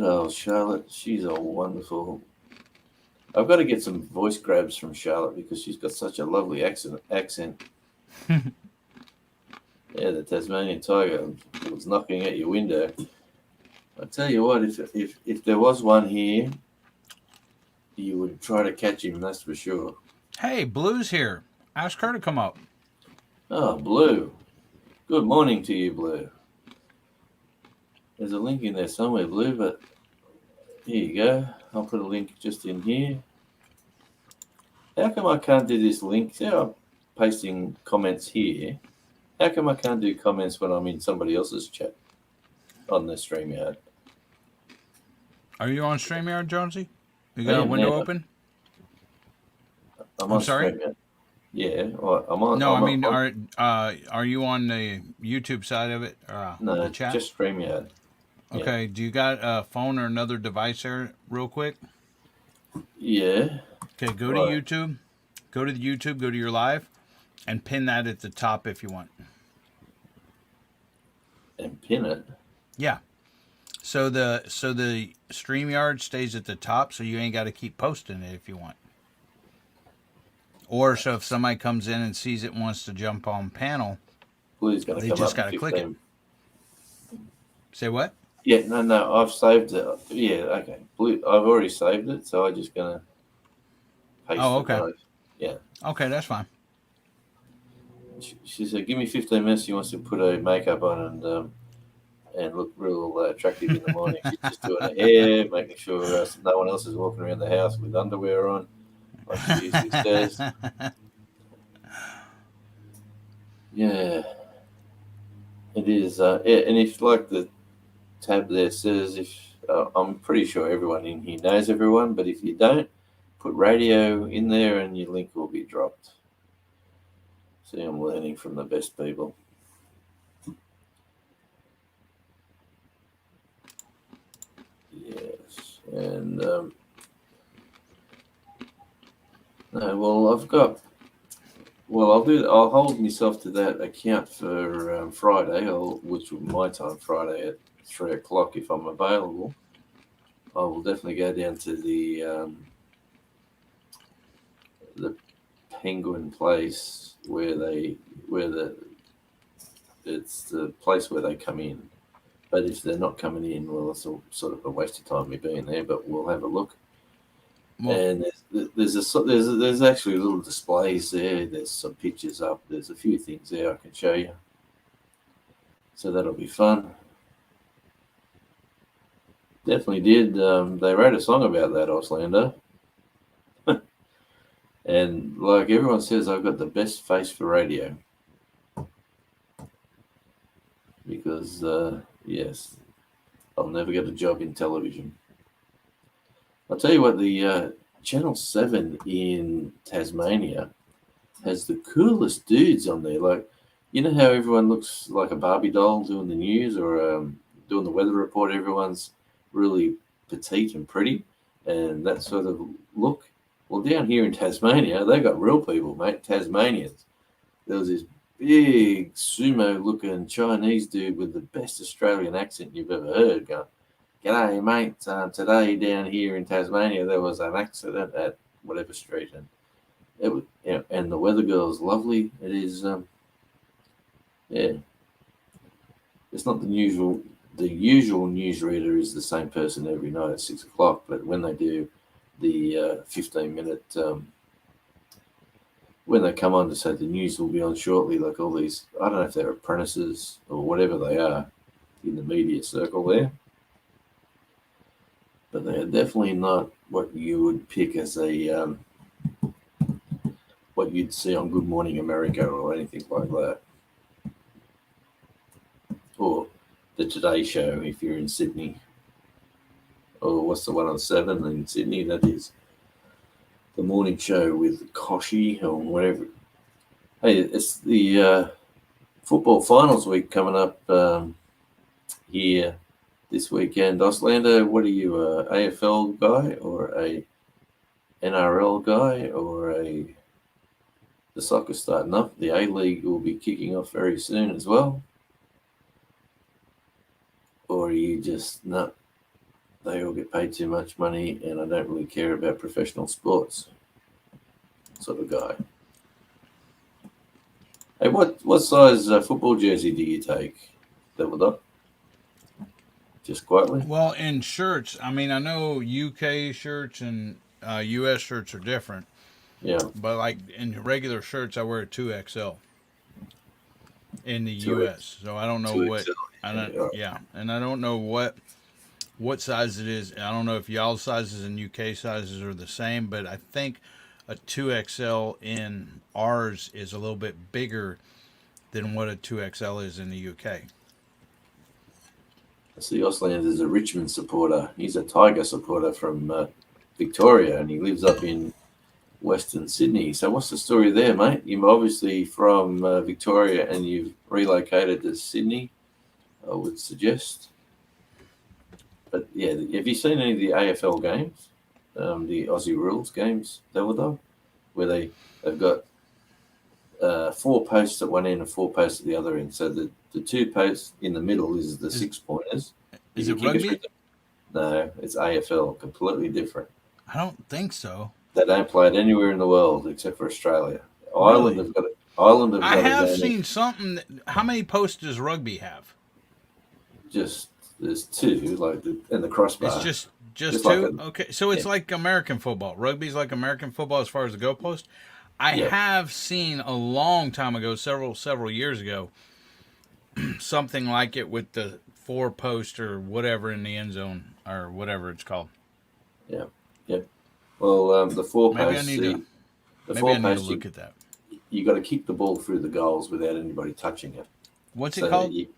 old Charlotte. She's a wonderful. I've got to get some voice grabs from Charlotte because she's got such a lovely accent. Yeah, the Tasmanian tiger was knocking at your window. I tell you what, if there was one here, you would try to catch him. That's for sure. Hey, Blue's here. Ask her to come up. Oh, Blue. Good morning to you, Blue. There's a link in there somewhere, Blue, but here you go. I'll put a link just in here. How come I can't do this link? See how I'm pasting comments here? How come I can't do comments when I'm in somebody else's chat on the StreamYard? Are you on StreamYard, Jonesy? You got a window open? I'm sorry? StreamYard. Yeah, well, I'm on. No, I'm are you on the YouTube side of it? No, the chat? just StreamYard. Okay, Yeah. do you got a phone or another device there real quick? Yeah. Okay, go to YouTube. Go to the YouTube, go to your live, and pin that at the top if you want. And pin it. Yeah. So the StreamYard stays at the top, so you ain't got to keep posting it if you want. Or so if somebody comes in and sees it and wants to jump on panel, Blue's gonna they come just up got to in click it. 15. Say what? Yeah, no, I've saved it. Yeah, okay. Blue, I've already saved it, so I'm just gonna paste Oh, okay. it. Right. Yeah. Okay, that's fine. She said, "Give me 15 minutes." She wants to put her makeup on and look real attractive in the morning. She's just doing her hair, making sure no one else is walking around the house with underwear on, like she usually says. Yeah, it is. Yeah, and if like the tab there says, if I'm pretty sure everyone in here knows everyone, but if you don't, put radio in there and your link will be dropped. See, I'm learning from the best people. Yes, and no, well, I've got. Well, I'll do. I'll hold myself to that account for Friday, which will be my time Friday at 3 o'clock if I'm available. I will definitely go down to the Penguin place where it's the place where they come in. But if they're not coming in, well, it's a, sort of a waste of time me being there. But we'll have a look. Well, And there's actually little displays there. There's some pictures up. There's a few things there I can show you. So that'll be fun. Definitely did. They wrote a song about that, Auslander. And like everyone says, I've got the best face for radio. Because, yes, I'll never get a job in television. I'll tell you what, the Channel 7 in Tasmania has the coolest dudes on there. Like, you know how everyone looks like a Barbie doll doing the news or doing the weather report? Everyone's really petite and pretty and that sort of look. Well, down here in Tasmania, they got real people, mate, Tasmanians. There was this big sumo-looking Chinese dude with the best Australian accent you've ever heard going, "G'day, mate. Today down here in Tasmania, there was an accident at whatever street, and it was, and the weather girl is lovely. It is, yeah. It's not the usual. The usual newsreader is the same person every night at 6 o'clock, but when they do the 15-minute, when they come on to say the news will be on shortly, like all these, I don't know if they're apprentices or whatever they are in the media circle there. But they are definitely not what you would pick as a what you'd see on Good Morning America or anything like that, or the Today Show if you're in Sydney, or what's the one on 7 in Sydney? That is the morning show with Koshy or whatever. Hey, it's the football finals week coming up here this weekend. Auslander, what are you, a AFL guy or a NRL guy or the soccer's starting up? The A-League will be kicking off very soon as well. Or are you just not? They all get paid too much money and I don't really care about professional sports sort of guy. Hey, what size football jersey do you take, Devil Dog? Just quietly. well, in shirts, I mean, I know UK shirts and US shirts are different, Yeah, but like in regular shirts, I wear a 2XL in the 2X. US. So I don't know 2XL. what I don't. Yeah, and I don't know what size it is. I don't know if y'all sizes and UK sizes are the same, but I think a 2XL in ours is a little bit bigger than what a 2XL is in the UK. I see Auslander is a Richmond supporter. He's a Tiger supporter from Victoria, and he lives up in Western Sydney. So what's the story there, mate? You're obviously from Victoria and you've relocated to Sydney, I would suggest. But yeah, have you seen any of the AFL games, the Aussie Rules games, Devil Dog, where they've got 4 posts at one end and 4 posts at the other end. So the 2 posts in the middle is the 6-pointers. Is You it kick rugby? through No, it's AFL, completely different. I don't think so. They don't play it anywhere in the world except for Australia. Really? Ireland have I got have it seen something. How many posts does rugby have? just there's 2 like and the crossbar. It's just Just two. like Okay, so it's yeah. like American football. Rugby's like American football as far as the goalpost. I Yeah. have seen a long time ago, several years ago, something like it with the 4 post or whatever in the end zone or whatever it's called. Yeah. Well, the 4 Maybe I posts. need to. The Maybe 4 I need to posts. look at that. you got to kick the ball through the goals without anybody touching it. What's So it called? you,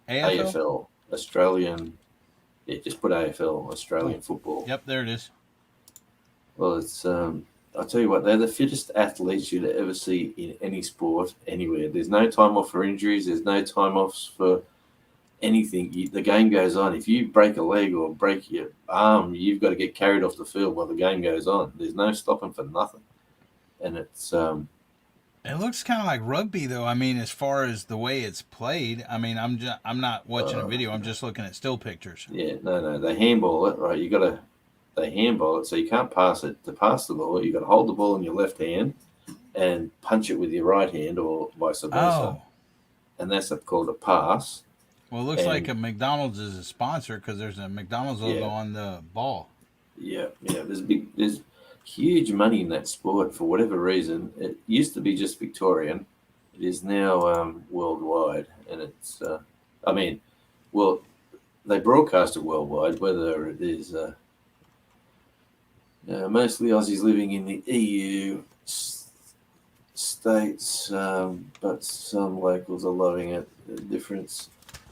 AFL? AFL, Australian. Yeah, just put AFL, Australian Oh. football. Yep, there it is. Well, it's I'll tell you what, they're the fittest athletes you'd ever see in any sport anywhere. There's no time off for injuries. There's no time offs for anything. The game goes on. If you break a leg or break your arm, you've got to get carried off the field while the game goes on. There's no stopping for nothing. And it's It looks kind of like rugby, though. I mean, as far as the way it's played, I mean, I'm not watching a video. I'm just looking at still pictures. yeah, no, they handball it, right? They handball it, so you can't pass it. To pass the ball, you got to hold the ball in your left hand and punch it with your right hand, or vice versa. Oh, And that's called a pass. well, it looks And- like a McDonald's is a sponsor because there's a McDonald's logo Yeah. on the ball. Yeah. There's huge money in that sport for whatever reason. It used to be just Victorian. It is now worldwide, and it's. Well, they broadcast it worldwide. Whether it is mostly Aussies living in the EU states, but some locals are loving it. The difference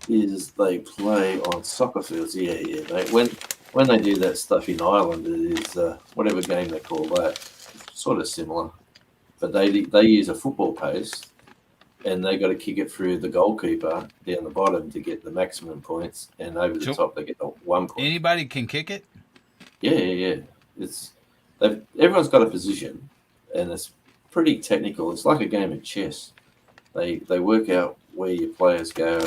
is they play on soccer fields. Yeah. When they do that stuff in Ireland, it is whatever game they call that, sort of similar. But they use a football pace, and they got to kick it through the goalkeeper down the bottom to get the maximum points, and over the Sure. top they get the 1 point. Anybody can kick it. Yeah. Everyone's got a position, and it's pretty technical. It's like a game of chess. They work out where your players go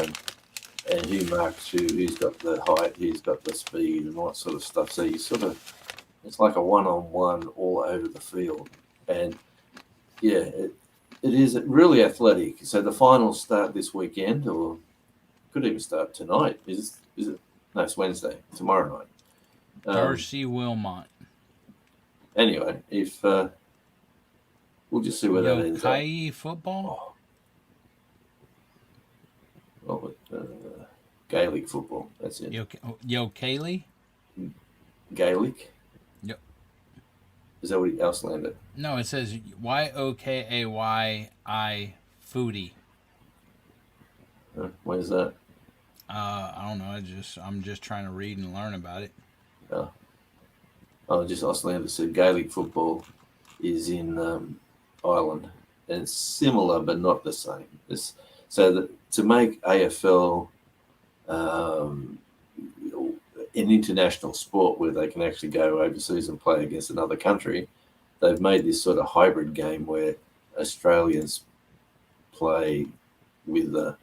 and who marks who's got the height, who's got the speed, and all that sort of stuff. So it's like a one-on-one all over the field, and yeah, it is really athletic. So the finals start this weekend, or could even start tonight. Is it? No, it's Wednesday. Tomorrow night. Darcy Wilmot. Anyway, if we'll just see where that ends up. Yokai football. Gaelic football. That's it. Yokali? Gaelic. Yep. Is that what else landed? No, it says YOKAYI foodie. Where's that? I don't know. I'm just trying to read and learn about it. Just Auslander said Gaelic football is in Ireland, and it's similar but not the same. To make AFL an international sport where they can actually go overseas and play against another country, they've made this sort of hybrid game where Australians play with the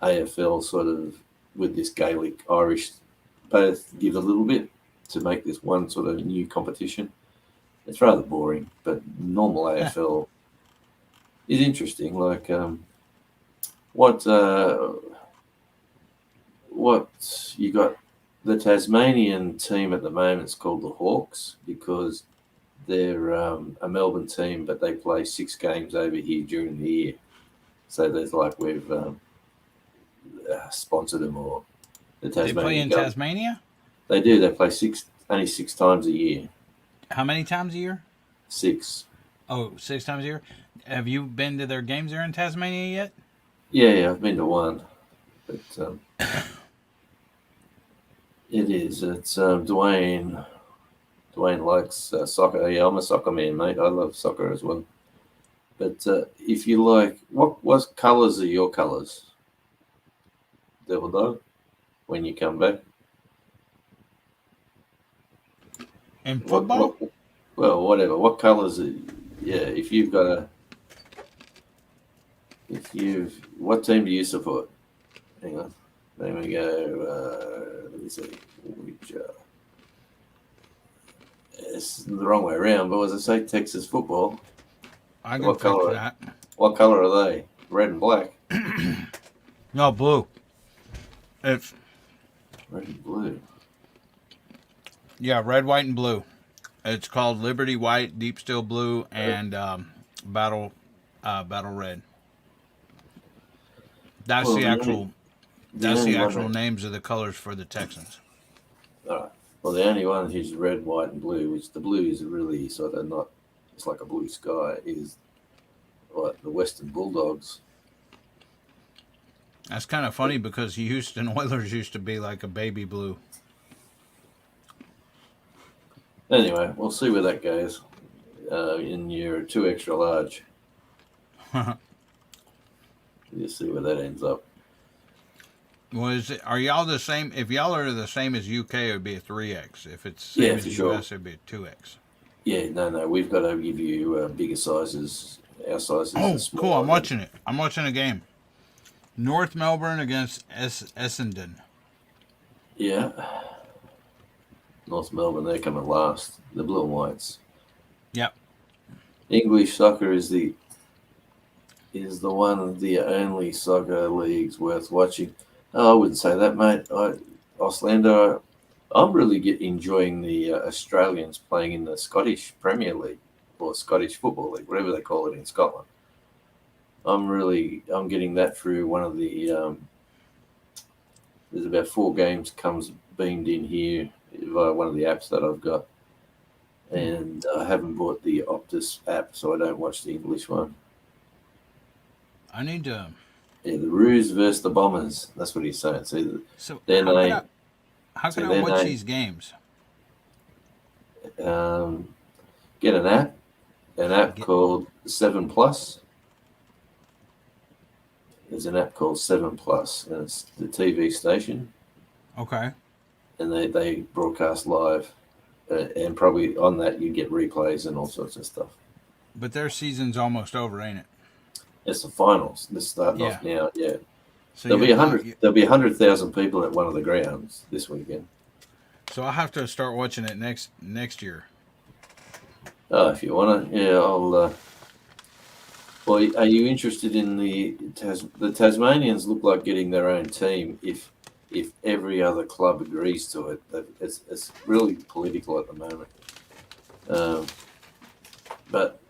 AFL sort of with this Gaelic Irish, both give a little bit to make this one sort of new competition. It's rather boring, but normal AFL is interesting. Like what you got, the Tasmanian team at the moment is called the Hawks because they're a Melbourne team, but they play 6 games over here during the year. So there's like we've sponsored them, or the Tasmanian. They play in Tasmania? They do. They play only 6 times a year. How many times a year? 6. Oh, 6 times a year? Have you been to their games there in Tasmania yet? Yeah, I've been to one. But it is. It's Dwayne likes soccer. Yeah, I'm a soccer man, mate. I love soccer as well. But if you like, what colours are your colours? Devil Dog, when you come back? In football? Well, whatever. What colours are, if you've got what team do you support? Hang on. There we go. Let me see. It's the wrong way around, but as I say, Texas football. I can What fix colour? that. What colour are they? Red and black. No, blue. It's Red and blue. yeah, red, white, and blue. It's called Liberty White, Deep Steel Blue, and Battle Red. That's Well, the the actual. That's only the one actual that- names of the colors for the Texans. All right. Well, the only one who's red, white, and blue, which the blue is really sort of not, it's like a blue sky, is the Western Bulldogs. That's kind of funny because Houston Oilers used to be like a baby blue. Anyway, we'll see where that goes in your 2 extra large. You see where that ends up. Are y'all the same? If y'all are the same as UK, it would be a 3X. If it's same Yeah, as for US, sure. it'd be a 2X. Yeah, no, we've got to give you bigger sizes. Our sizes are Oh, small. cool! I'm watching it. I'm watching a game. North Melbourne against Essendon. Yeah. North Melbourne, they're coming last. The Blue and Whites. Yep. English soccer is the one of the only soccer leagues worth watching. Oh, I wouldn't say that, mate. Auslander, I'm really enjoying the Australians playing in the Scottish Premier League or Scottish Football League, whatever they call it in Scotland. I'm getting that through one of the. There's about 4 games beamed in here via one of the apps that I've got, and I haven't bought the Optus app, so I don't watch the English one. I need to. Yeah, the Roos versus the Bombers. That's what he's saying. See, So their name. how can I their watch name. these games? Get an app called 7 Plus. There's an app called 7 Plus, and it's the TV station, Okay. and they broadcast live, and probably on that you get replays and all sorts of stuff. But their season's almost over, ain't it? It's the finals. They're starting off now. Yeah, So there'll be 100. There'll be 100,000 people at one of the grounds this weekend. So I'll have to start watching it next year. Oh, if you want to, yeah, I'll. Well, are you interested in the Tasmanians? Look like getting their own team if every other club agrees to it. It's really political at the moment. But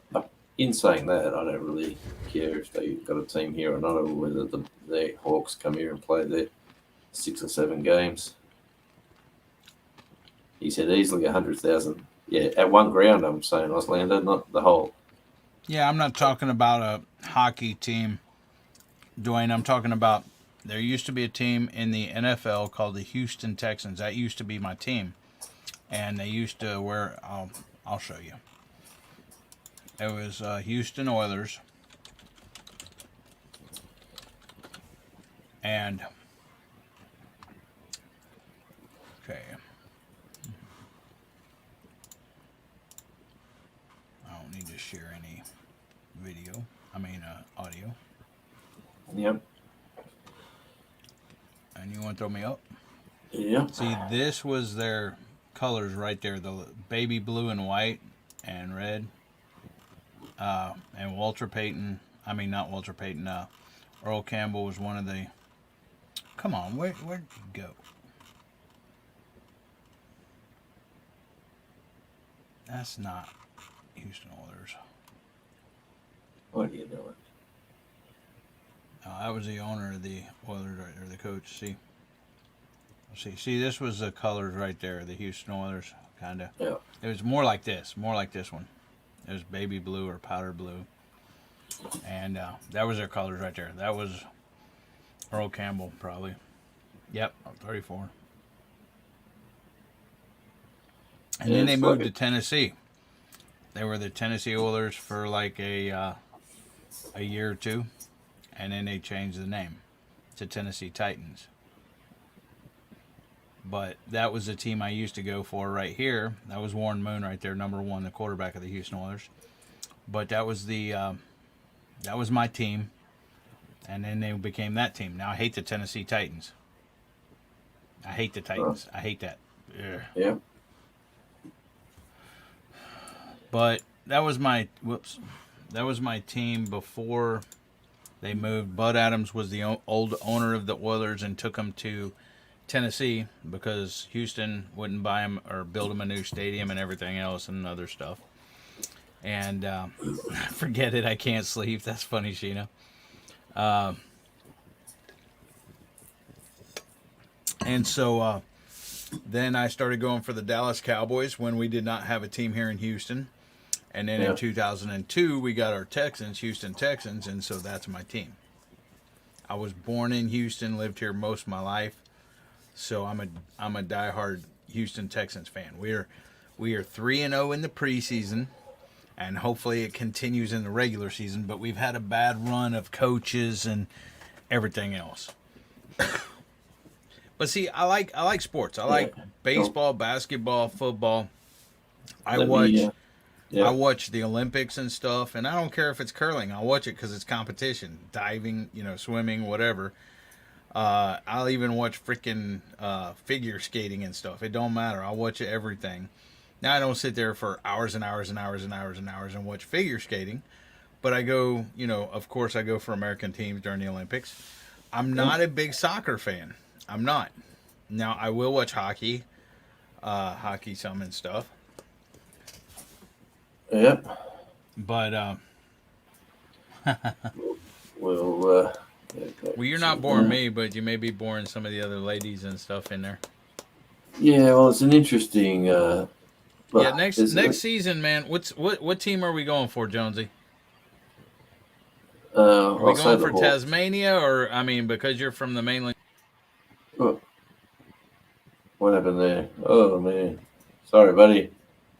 in saying that, I don't really care if they've got a team here or not, or whether the Hawks come here and play their 6 or 7 games. He said easily 100,000. Yeah, at one ground, I'm saying, Auslander, not the whole. Yeah, I'm not talking about a hockey team, Dwayne. I'm talking about there used to be a team in the NFL called the Houston Texans. That used to be my team, and they used to wear. I'll show you. It was Houston Oilers, and okay. I don't need to share any video. Audio. Yep. And you want to throw me up? Yeah. See, this was their colors right there. The baby blue and white and red. And Walter Payton. I mean, not Walter Payton. Earl Campbell was one of the... Come on, where'd you go? That's not Houston Oilers. What are you doing? That was the owner of the Oilers, right there, the coach. See, this was the colors right there, the Houston Oilers, kind of. Yeah. It was more like this one. It was baby blue or powder blue, and that was their colors right there. That was Earl Campbell, probably. Yep, 34. And Yeah, then they it's moved like to Tennessee. They were the Tennessee Oilers for like a year or two, and then they changed the name to Tennessee Titans. But that was the team I used to go for right here. That was Warren Moon right there, number 1, the quarterback of the Houston Oilers. But that was that was my team, and then they became that team. Now I hate the Tennessee Titans. I hate the Titans. I hate that. Ugh. Yeah. But that was my team before they moved. Bud Adams was the old owner of the Oilers and took them to Tennessee because Houston wouldn't buy him or build him a new stadium and everything else and other stuff. And forget it, I can't sleep. That's funny, Sheena. And so then I started going for the Dallas Cowboys when we did not have a team here in Houston. And then Yeah. in 2002, we got our Texans, Houston Texans, and so that's my team. I was born in Houston, lived here most of my life, so I'm a diehard Houston Texans fan. We are 3-0 in the preseason, and hopefully it continues in the regular season. But we've had a bad run of coaches and everything else. But see, I like sports. I like baseball, basketball, football. I watch the Olympics and stuff, and I don't care if it's curling. I'll watch it because it's competition, diving, swimming, whatever. I'll even watch freaking figure skating and stuff. It don't matter. I'll watch everything. Now I don't sit there for hours and hours and hours and hours and hours and watch figure skating, but I go, of course I go for American teams during the Olympics. I'm not a big soccer fan. I'm not. Now I will watch hockey, some and stuff. Yep. But Well, you're not boring me, but you may be boring some of the other ladies and stuff in there. Yeah, well, it's an interesting. Next season, man. What team are we going for, Jonesy? Are we going for Tasmania, or because you're from the mainland? Oh, what happened there? Oh man, sorry, buddy.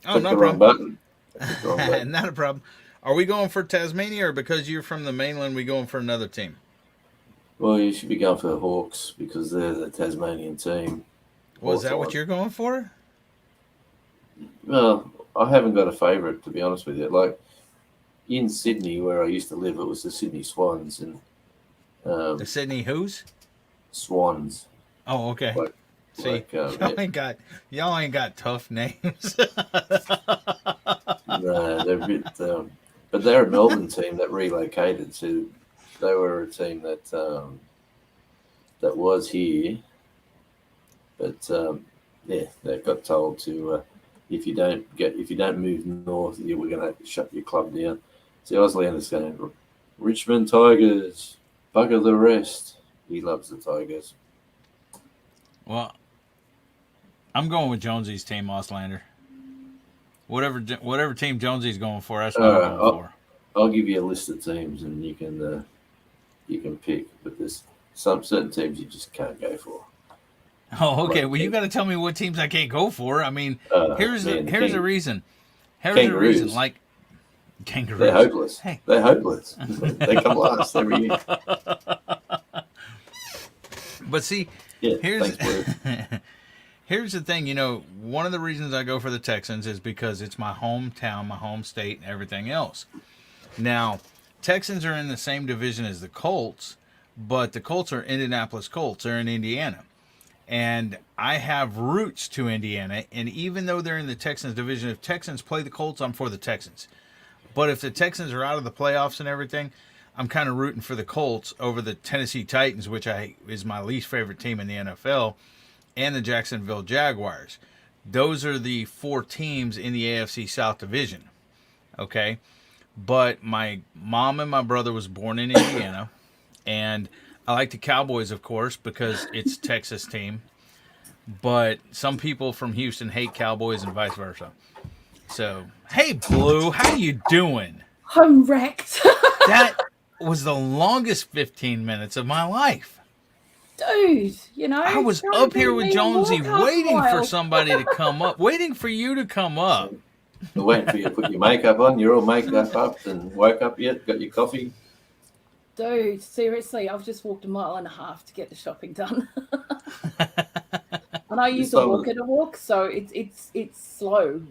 Oh, no wrong problem. Button. Not a problem. Are we going for Tasmania, or because you're from the mainland, we going for another team? Well, you should be going for the Hawks because they're the Tasmanian team. Was that what you're going for? Well, I haven't got a favourite, to be honest with you. Like in Sydney, where I used to live, it was the Sydney Swans and the Sydney who's? Swans. Oh, okay. See, y'all ain't got tough names. No, they're a bit, but they're a Melbourne team that relocated. So they were a team that that was here, but they got told to if you don't move north, we're going to shut your club down. See, Auslander's going, Richmond Tigers, bugger the rest. He loves the Tigers. Well, I'm going with Jonesy's team, Auslander. Whatever team Jonesy's going for, that's what I'm going for. I'll give you a list of teams, and you can pick. But there's some certain teams you just can't go for. Oh, okay. Well, you got to tell me what teams I can't go for. Here's the reason. Here's the reason. Like Kangaroos, they're hopeless. Hey. They're hopeless. They come last every year. But see, here's the thing. One of the reasons I go for the Texans is because it's my hometown, my home state, and everything else. Now, Texans are in the same division as the Colts, but the Colts are Indianapolis Colts. They're in Indiana. And I have roots to Indiana, and even though they're in the Texans division, if Texans play the Colts, I'm for the Texans. But if the Texans are out of the playoffs and everything, I'm kind of rooting for the Colts over the Tennessee Titans, which is my least favorite team in the NFL, and the Jacksonville Jaguars. Those are the four teams in the AFC South division. Okay? But my mom and my brother was born in Indiana, and I like the Cowboys, of course, because it's Texas team. But some people from Houston hate Cowboys and vice versa. So, hey, Blue, how you doing? I'm wrecked. That was the longest 15 minutes of my life. Dude, I was up here with Jonesy waiting for somebody to come up, waiting for you to come up. We're waiting for you to put your makeup on. You're all maked up and woke up yet? Got your coffee? Dude, seriously, I've just walked 1.5 miles to get the shopping done. And I use a walker to walk, so it's slow.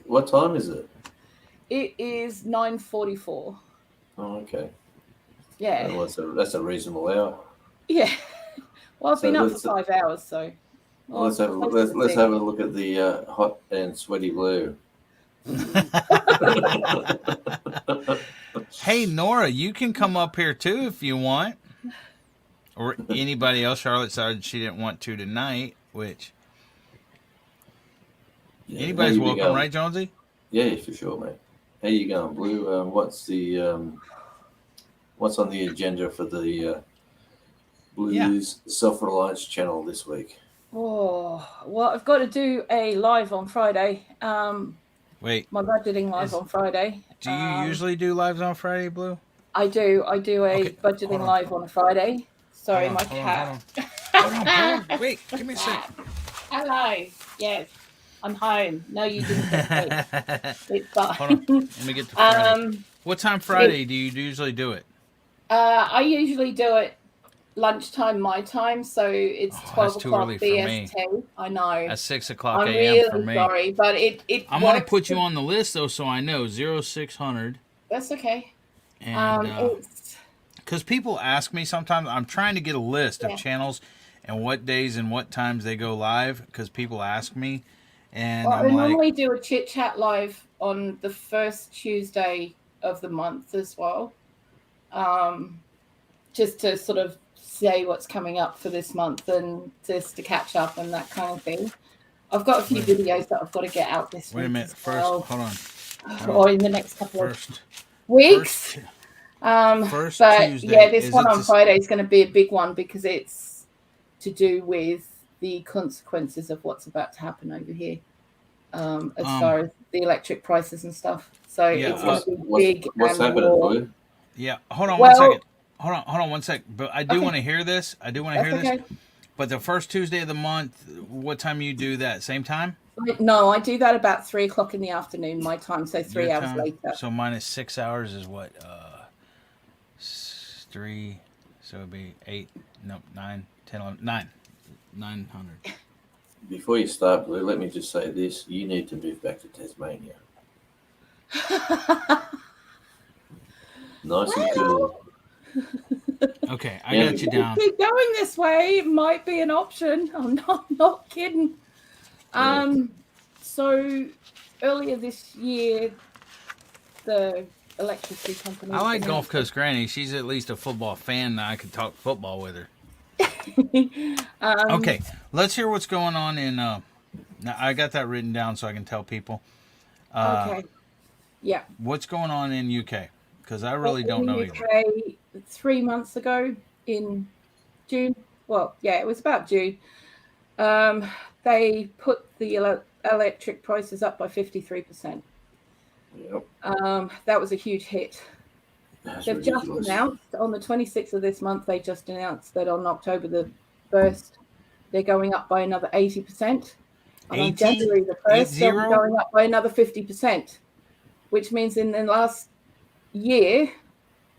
What time is it? It is 9:44. Oh, okay. Yeah. Well, that's a reasonable hour. Yeah. Well, I've been up for 5 hours, so. Well, let's have a look at the hot and sweaty Blue. Hey, Nora, you can come up here too if you want. Or anybody else. Charlotte decided she didn't want to tonight, which... anybody's welcome, right, Jonesy? Yeah, for sure, mate. How you going, Blue? What's on the agenda for the Blues Self-Reliance channel this week? Oh, well, I've got to do a live on Friday. Wait, My budgeting live Is- on Friday. do you usually do lives on Friday, Blue? I do. I do a Okay, budgeting hold on. live on a Friday. Sorry, Hold on, my hold on, cat. Hold on. Wait, give me a sec. Hello. Yes, I'm home. No, you didn't get me. It's fine. Hold on. Let me get to Friday. What time Friday do you usually do it? I usually do it lunchtime my time, so it's 12 that's too o'clock early for me. BST. I know. At 6 o'clock I'm a.m. really for me. sorry, but it I'm going to works put you on the list, though, so I know. 0600. That's okay. And It's because people ask me sometimes, I'm trying to get a list of channels and what days and what times they go live because people ask me. And well, I I'm like, normally do a chit chat live on the first Tuesday of the month as well. Just to sort of say what's coming up for this month and just to catch up and that kind of thing. I've got a few videos that I've got to get out this week. wait a minute. as First, well, hold on. or in the next couple First, of weeks. first But Tuesday. yeah, this Is one it on just- Friday is going to be a big one because it's to do with the consequences of what's about to happen over here, as far as the electric prices and stuff. So Yeah, it's going to be big. What's and happening, war. boy? Yeah, hold on Well- one second. Hold on 1 sec. But I do Okay. want to hear this. I do want to That's hear okay. this. But the first Tuesday of the month, what time you do that? Same time? No, I do that about 3 o'clock in the afternoon, my time. So 3 Your hours time? later. So minus 6 hours is what? 3. So it'd be 8. No, 9, 10, 11, 9. 900. Before you start, Blue, let me just say this. You need to move back to Tasmania. Nice and cool. Okay, I Yeah. got you down. Keep going this way. It might be an option. I'm not kidding. So earlier this year, the electricity company. I like Gulf Coast Granny. She's at least a football fan that I could talk football with her. Okay, let's hear what's going on in. Now I got that written down so I can tell people. Okay. Yeah. What's going on in UK? Because I really don't know in either. the UK 3 months ago in June. Well, yeah, it was about June. They put the electric prices up by 53%. Yep. That was a huge hit. That's They've ridiculous. just announced on the 26th of this month, they just announced that on October the 1st, they're going up by another 80%. And on 80? January the 1st, they'll be 80? going up by another 50%, which means in the last year,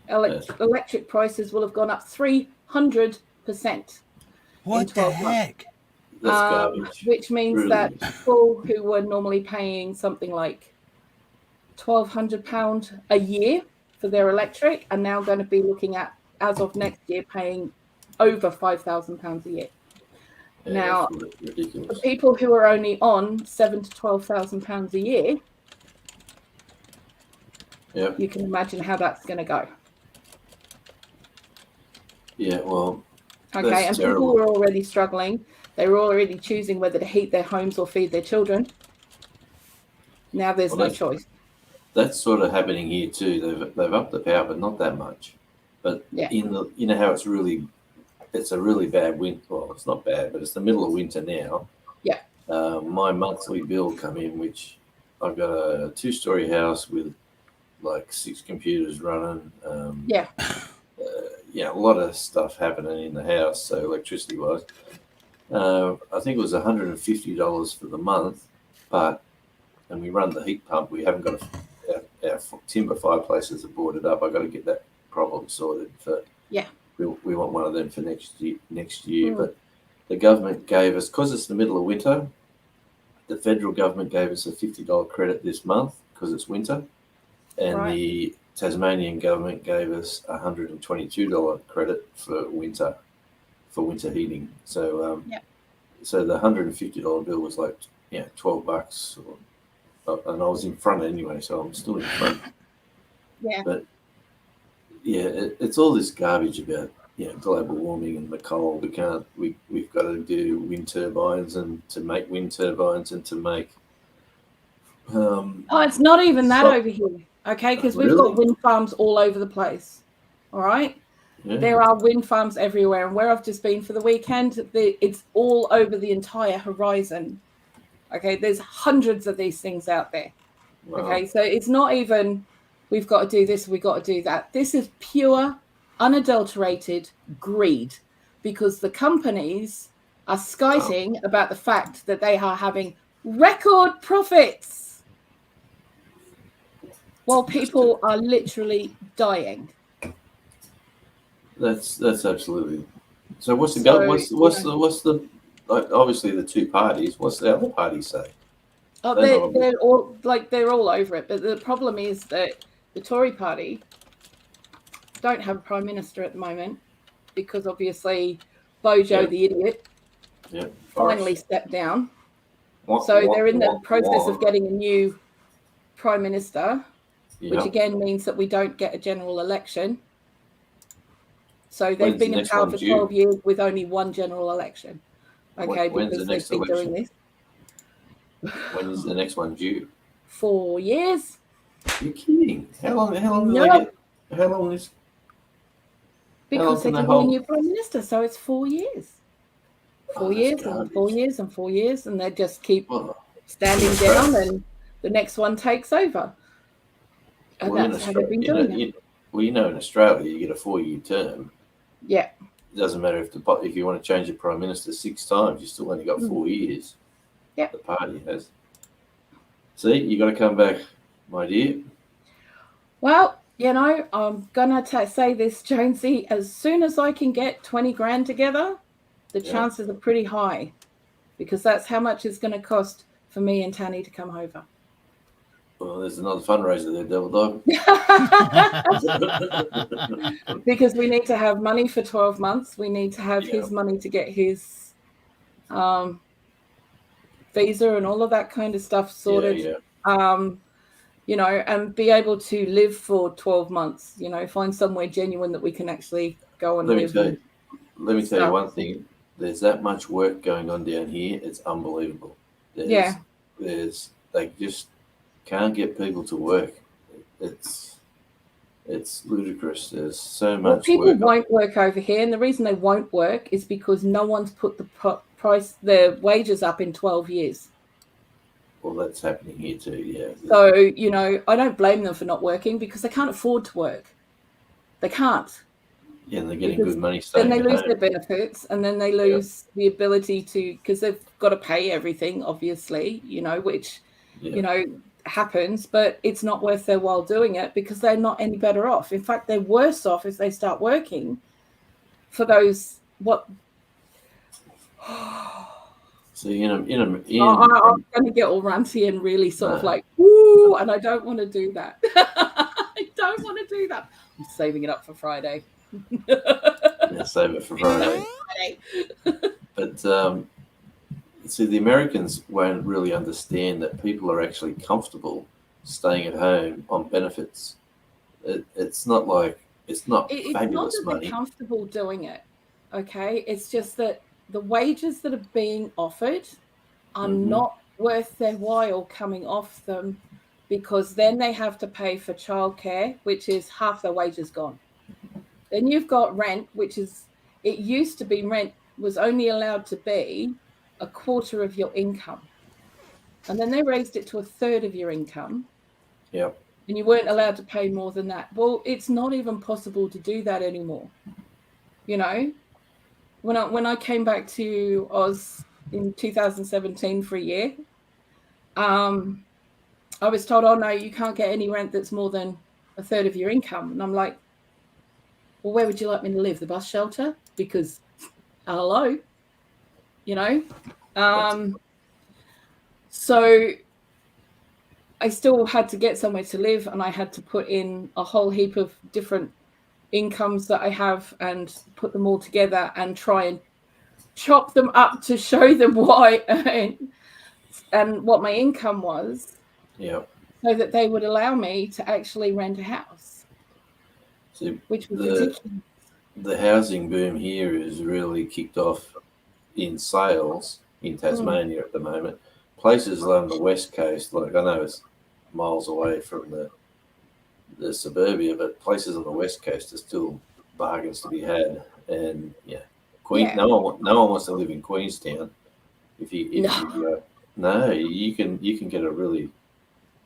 electric prices will have gone up 300%. What the 12 months. heck? That's garbage. Which means Really. that people who were normally paying something like £1,200 a year for their electric are now going to be looking at, as of next year, paying over £5,000 a year. Yeah, now, that's For ridiculous. people who are only on £7,000 to £12,000 a year, Yep. you can imagine how that's going to go. Yeah. Well. Okay, That's and terrible. people were already struggling. They were already choosing whether to heat their homes or feed their children. Now there's Well, no that's- choice. That's sort of happening here too. They've upped the power, but not that much. But Yeah. in the how it's a really bad winter. Well, it's not bad, but it's the middle of winter now. Yeah. My monthly bill come in, which I've got a 2-story house with like 6 computers running. Yeah. A lot of stuff happening in the house. So electricity wise, I think it was $150 for the month, and we run the heat pump. We haven't got our timber fireplaces are boarded up. I got to get that problem sorted. We want one of them for next year. But the government gave us, because it's the middle of winter, the federal government gave us a $50 credit this month because it's winter, and Right. the Tasmanian government gave us a $122 credit for winter heating. So so the $150 bill was like $12, and I was in front anyway, so I'm still in front. Yeah. But it's all this garbage about global warming and the coal. We've got to do wind turbines, and to make wind turbines and to make Oh, it's not even that So- over here, okay? Because we've Really? got wind farms all over the place. All right, there are wind farms everywhere, and where I've just been for the weekend, it's all over the entire horizon. Okay, there's hundreds of these things out there. Wow. Okay, so it's not even we've got to do this, we've got to do that. This is pure, unadulterated greed, because the companies are skiting about the fact that they are having record profits while people are literally dying. That's absolutely. So what's the So, go? What's the like, obviously the two parties? What's the other party say? Oh, they're all over it. But the problem is that the Tory party don't have a prime minister at the moment because obviously Bojo, the idiot, finally stepped down. So they're in the process of getting a new prime minister, which again means that we don't get a general election. So they've been in power for 12 years with only one general election. Okay, because they've been doing this. When is the next one due? 4 years. You're kidding. How long do they get? How long is? Because they're getting a new prime minister, so it's 4 years. 4 years and 4 years and 4 years, and they just keep standing down, and the next one takes over. And that's how they've been doing it. Well, you know, in Australia, you get a 4-year term. Yeah. It doesn't matter if you want to change the prime minister 6 times, you still only got 4 years. Yeah. The party has. See, you got to come back, my dear. Well, you know, I'm gonna say this, Jonesy. As soon as I can get 20 grand together, the chances are pretty high, because that's how much it's going to cost for me and Tanny to come over. Well, there's another fundraiser there, Devil Dog. Because we need to have money for 12 months. We need to have his money to get his visa and all of that kind of stuff sorted. You know, and be able to live for 12 months, you know, find somewhere genuine that we can actually go and live. Let me tell you one thing. There's that much work going on down here. It's unbelievable. They just can't get people to work. It's ludicrous. There's so much people won't work over here, and the reason they won't work is because no one's put their wages up in 12 years. Well, that's happening here too, yeah. So, you know, I don't blame them for not working, because they can't afford to work. They can't. Yeah, and they're getting good money. Then they lose their benefits, and then they lose the ability to, because they've got to pay everything, obviously, you know, which, you know, happens, but it's not worth their while doing it, because they're not any better off. In fact, they're worse off if they start working for those, So I'm going to get all ranty and really sort of like, woo, and I don't want to do that. I don't want to do that. I'm saving it up for Friday. Save it for Friday. But see, the Americans won't really understand that people are actually comfortable staying at home on benefits. It's not like it's not fabulous money. They're comfortable doing it. Okay, it's just that the wages that are being offered are not worth their while coming off them, because then they have to pay for childcare, which is half their wages gone. Then you've got rent, which is, it used to be rent was only allowed to be a quarter of your income. And then they raised it to a third of your income. Yeah. And you weren't allowed to pay more than that. Well, it's not even possible to do that anymore. You know, when I came back to Oz in 2017 for a year, I was told, oh no, you can't get any rent that's more than a third of your income. And I'm like, well, where would you like me to live? The bus shelter? Because, hello, you know? So I still had to get somewhere to live, and I had to put in a whole heap of different incomes that I have and put them all together and try and chop them up to show them what I earn and what my income was. Yeah. So that they would allow me to actually rent a house. See, which was ridiculous. The housing boom here is really kicked off in sales in Tasmania at the moment. Places along the west coast, like I know it's miles away from the suburbia, but places on the west coast are still bargains to be had. And no one wants to live in Queenstown. You can get a really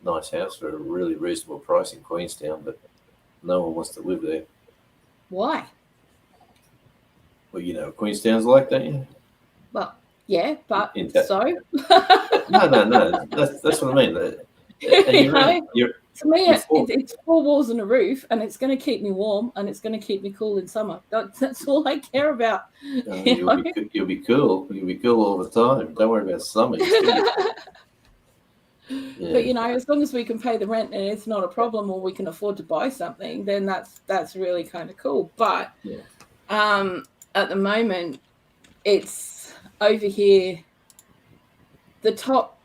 nice house for a really reasonable price in Queenstown, but no one wants to live there. Why? Well, you know what Queenstown's like, don't you? Well, yeah, but In fact- so No. That's what I mean. And You know? you're to me, Before- it's 4 walls and a roof, and it's going to keep me warm, and it's going to keep me cool in summer. That's all I care about. You know? you'll be cool. You'll be cool all the time. Don't worry about summer. Yeah. But you know, as long as we can pay the rent and it's not a problem, or we can afford to buy something, then that's really kind of cool. But Yeah. at the moment, it's over here. The top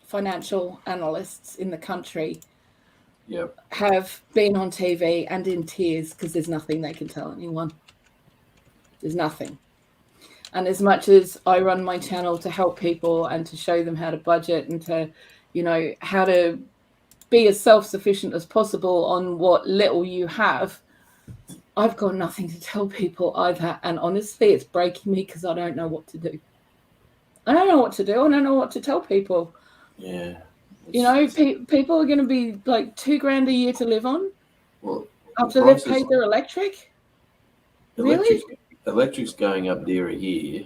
financial analysts in the country Yep. have been on TV and in tears because there's nothing they can tell anyone. There's nothing. And as much as I run my channel to help people and to show them how to budget and to, you know, how to be as self-sufficient as possible on what little you have, I've got nothing to tell people either. And honestly, it's breaking me because I don't know what to do. I don't know what to do. I don't know what to tell people. Yeah. You know, people are going to be like $2,000 a year to live on Well, after they've paid their electric. Really? Electric's going up dear a year,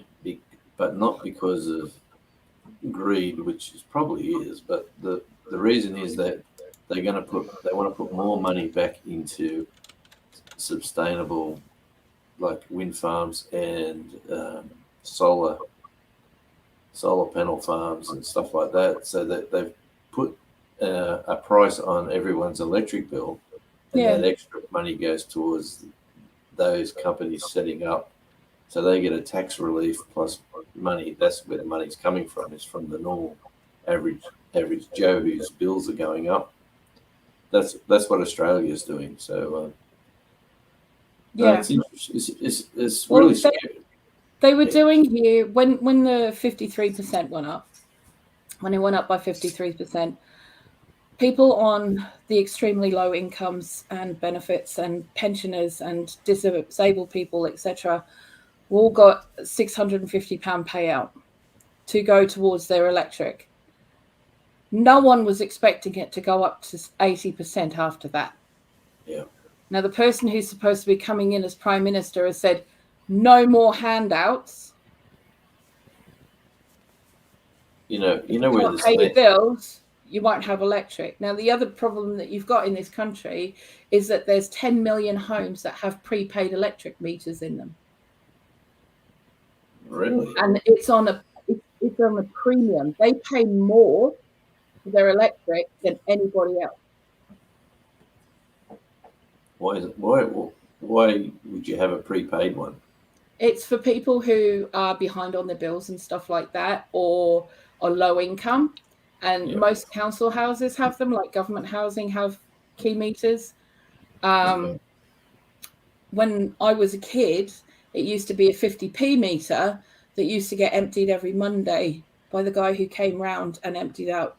but not because of greed, which it probably is. But the reason is that they want to put more money back into sustainable, like wind farms and solar panel farms and stuff like that, so that they've put a price on everyone's electric bill, and that extra money goes towards those companies setting up, so they get a tax relief plus money. That's where the money's coming from. Is from the normal average Joe whose bills are going up. That's what Australia is doing. So it's really scary. They were doing here when the 53% went up. When it went up by 53%, people on the extremely low incomes and benefits and pensioners and disabled people, etc., all got £650 payout to go towards their electric. No one was expecting it to go up to 80% after that. Yeah. Now, the person who's supposed to be coming in as Prime Minister has said, no more handouts. You know where this pay your bills, you won't have electric. Now, the other problem that you've got in this country is that there's 10 million homes that have prepaid electric meters in them. Really? And it's on a premium. They pay more for their electric than anybody else. Why is it? Why would you have a prepaid one? It's for people who are behind on their bills and stuff like that, or are low income. And most council houses have them, like government housing have key meters. When I was a kid, it used to be a 50p meter that used to get emptied every Monday by the guy who came round and emptied out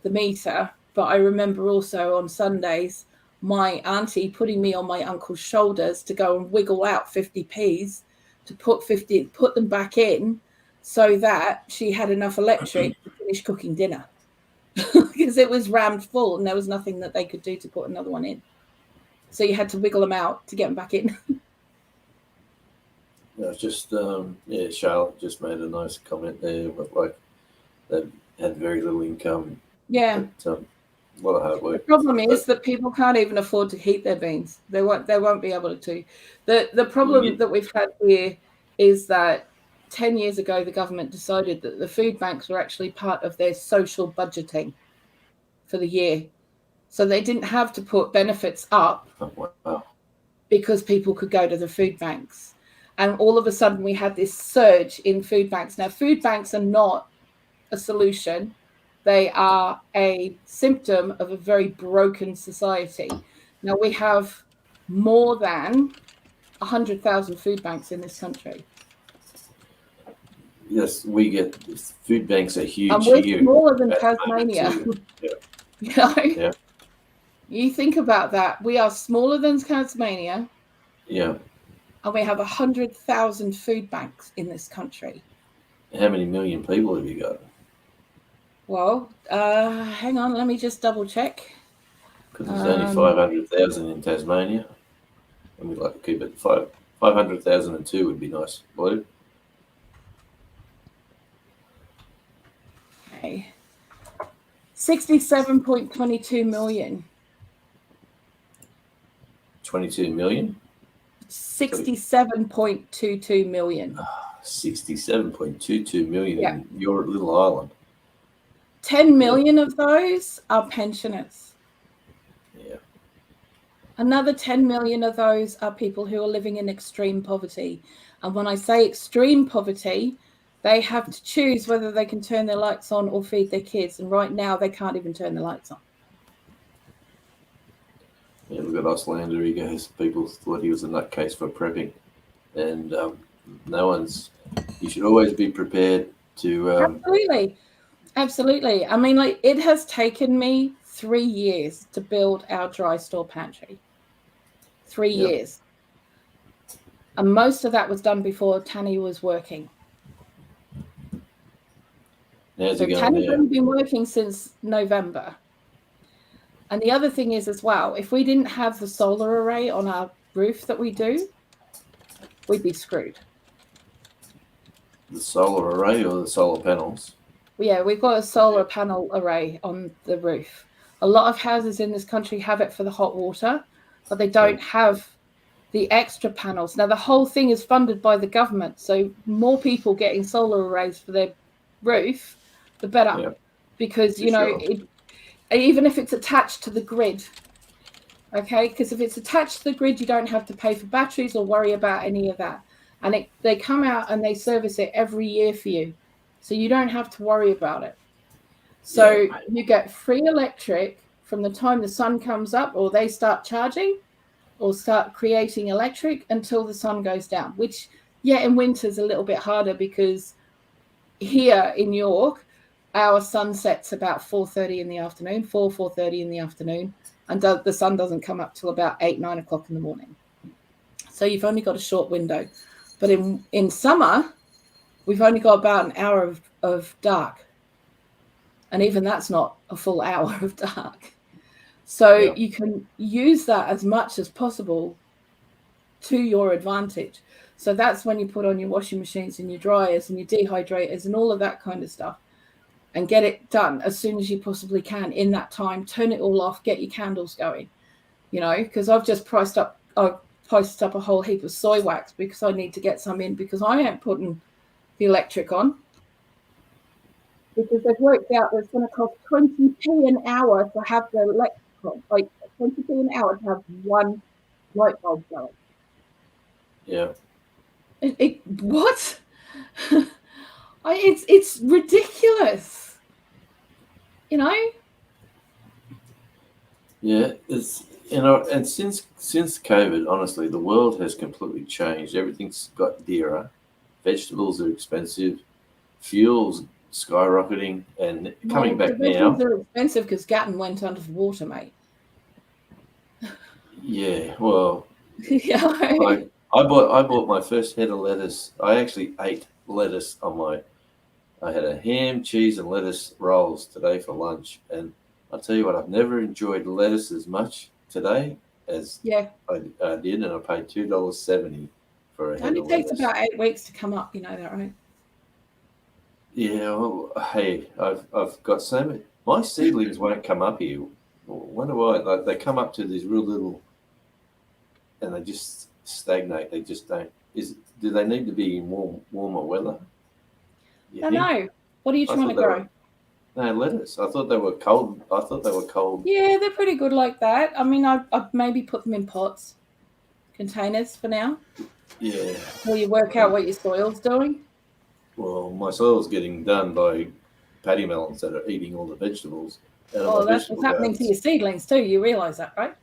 the meter. But I remember also on Sundays, my auntie putting me on my uncle's shoulders to go and wiggle out 50p's to put them back in so that she had enough electric to finish cooking dinner. Because it was rammed full and there was nothing that they could do to put another one in. So you had to wiggle them out to get them back in. It's just Charlotte just made a nice comment there, but like they had very little income. Yeah. But, a lot of hard work. The problem is that people can't even afford to heat their beans. They won't be able to. The problem that we've had here is that 10 years ago, the government decided that the food banks were actually part of their social budgeting for the year. So they didn't have to put benefits up because people could go to the food banks. And all of a sudden we had this surge in food banks. Now, food banks are not a solution. They are a symptom of a very broken society. Now, we have more than 100,000 food banks in this country. Yes, we get food banks are huge. And we're smaller than Tasmania. You know? You think about that. We are smaller than Tasmania. Yeah. And we have 100,000 food banks in this country. How many million people have you got? Well, hang on, let me just double check. Because there's only 500,000 in Tasmania. And we'd like to keep it 500,002 would be nice. Blue. Okay. 67.22 million. 22 million? 67.22 million. 67.22 million Yeah. in your little island. 10 million of those are pensioners. Yeah. Another 10 million of those are people who are living in extreme poverty. And when I say extreme poverty, they have to choose whether they can turn their lights on or feed their kids. And right now, they can't even turn the lights on. Yeah, look at Auslander. He goes, people thought he was a nutcase for prepping. And no one's, you should always be prepared to. Absolutely. Absolutely. I mean, like, it has taken me 3 years to build our dry store pantry. 3 Yep. years. And most of that was done before Tanny was working. How's So it going Tanny's now? only been working since November. And the other thing is as well, if we didn't have the solar array on our roof that we do, we'd be screwed. The solar array or the solar panels? Yeah, we've got a solar panel array on the roof. A lot of houses in this country have it for the hot water, but they don't have the extra panels. Now, the whole thing is funded by the government, so more people getting solar arrays for their roof, the better. Yeah. Because, For you know, sure. even if it's attached to the grid, okay? Because if it's attached to the grid, you don't have to pay for batteries or worry about any of that. And they come out and they service it every year for you. So you don't have to worry about it. So you get free electric from the time the sun comes up or they start charging or start creating electric until the sun goes down, which, yeah, in winter is a little bit harder because here in York, our sun sets about 4:30 in the afternoon, 4:30 in the afternoon, and the sun doesn't come up till about 8, 9 o'clock in the morning. So you've only got a short window. But in summer, we've only got about an hour of dark. And even that's not a full hour of dark. So you can use that as much as possible to your advantage. So that's when you put on your washing machines and your dryers and your dehydrators and all of that kind of stuff and get it done as soon as you possibly can in that time. Turn it all off, get your candles going, you know, because I've just posted up a whole heap of soy wax because I need to get some in because I ain't putting the electric on. Because they've worked out that it's going to cost 20p an hour to have the electric on, like 20p an hour to have one light bulb going. Yeah. What? It's ridiculous. You know? Yeah, it's, you know, and since COVID, honestly, the world has completely changed. Everything's got dearer. Vegetables are expensive. Fuel's skyrocketing, and coming back now. They're expensive because Gatton went under the water, mate. Yeah, well, Yeah. I bought my first head of lettuce. I actually ate lettuce I had a ham, cheese, and lettuce rolls today for lunch, and I'll tell you what, I've never enjoyed lettuce as much today as I did, and I paid $2.70 for a head of lettuce. It takes about 8 weeks to come up, you know that, right? Yeah, well, hey, I've got so many. My seedlings won't come up here. Wonder why? Like, they come up to these real little, and they just stagnate. They just don't. Do they need to be in warmer weather? I know. What are you trying to grow? No, lettuce. I thought they were cold. Yeah, they're pretty good like that. I mean, I'd maybe put them in pots, containers for now. Yeah. Will you work out what your soil's doing? Well, my soil's getting done by paddy melons that are eating all the vegetables. Oh, that's what's happening to your seedlings too. You realise that, right?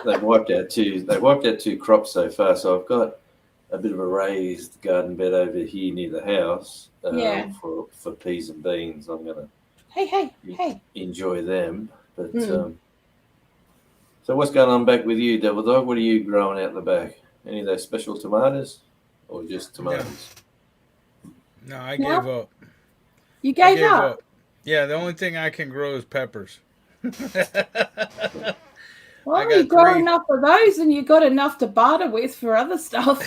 They've wiped out two crops so far. So I've got a bit of a raised garden bed over here near the house for peas and beans. I'm gonna enjoy them. But so what's going on back with you, Devil Dog? What are you growing out the back? Any of those special tomatoes, or just tomatoes? No, I gave up. You gave up? Yeah, the only thing I can grow is peppers. Well, got you grow three. enough of those, and you got enough to barter with for other stuff.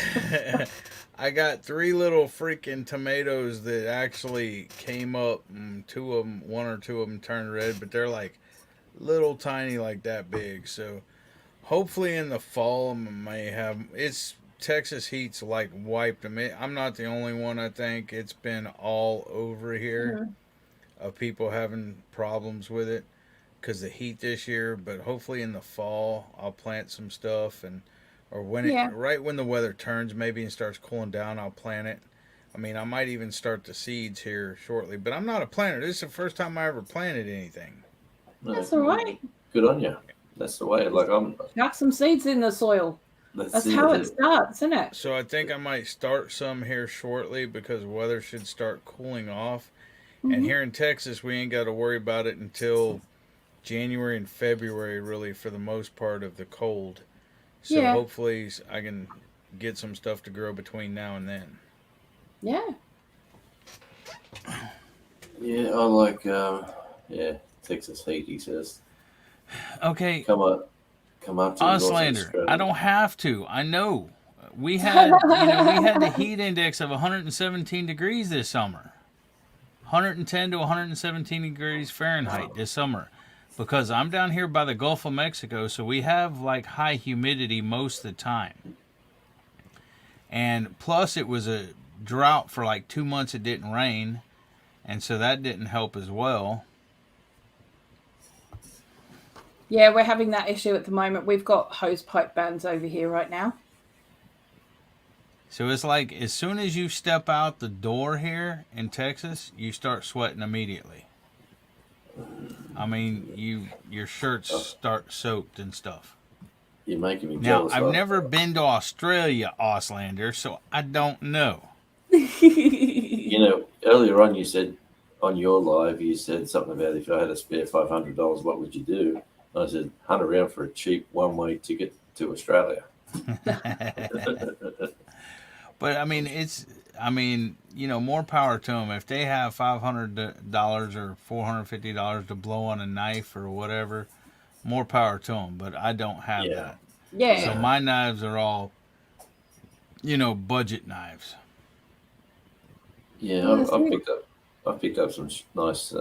I got 3 little freaking tomatoes that actually came up. And 2 of them, 1 or 2 of them turned red, but they're like little tiny, like that big. So hopefully in the fall, I may have. It's Texas heat's like wiped them. I'm not the only one. I think it's been all over here Mhm. of people having problems with it because the heat this year. But hopefully in the fall, I'll plant some stuff and or when it Yeah. right when the weather turns maybe and starts cooling down, I'll plant it. I mean, I might even start the seeds here shortly. But I'm not a planter. This is the first time I ever planted anything. That's all right. Good on you. That's the way. Like I'm. Chuck some seeds in the soil. That's That's how it it. starts, isn't it? So I think I might start some here shortly because weather should start cooling off. And Mhm. here in Texas, we ain't got to worry about it until January and February, really, for the most part of the cold. So Yeah. hopefully I can get some stuff to grow between now and then. Yeah. Yeah, I like. Yeah, Texas heat. He says, Okay, come up to North Auslander, Australia. I don't have to. I know. We had the heat index of 117 degrees this summer. 110 to 117 degrees Fahrenheit this summer. Because I'm down here by the Gulf of Mexico, so we have like high humidity most of the time. And plus, it was a drought for like 2 months, it didn't rain. And so that didn't help as well. Yeah, we're having that issue at the moment. We've got hose pipe bans over here right now. So it's like as soon as you step out the door here in Texas, you start sweating immediately. I mean, your shirts start soaked and stuff. You're making me Now, jealous. I've huh? never been to Australia, Auslander, so I don't know. You know, earlier on you said on your live you said something about if I had a spare $500, what would you do? And I said hunt around for a cheap one-way ticket to Australia. But I mean, more power to them. If they have $500 or $450 to blow on a knife or whatever, more power to them. But I don't have Yeah. that. Yeah. So my knives are all, budget knives. Yeah, Well, I've picked up some nice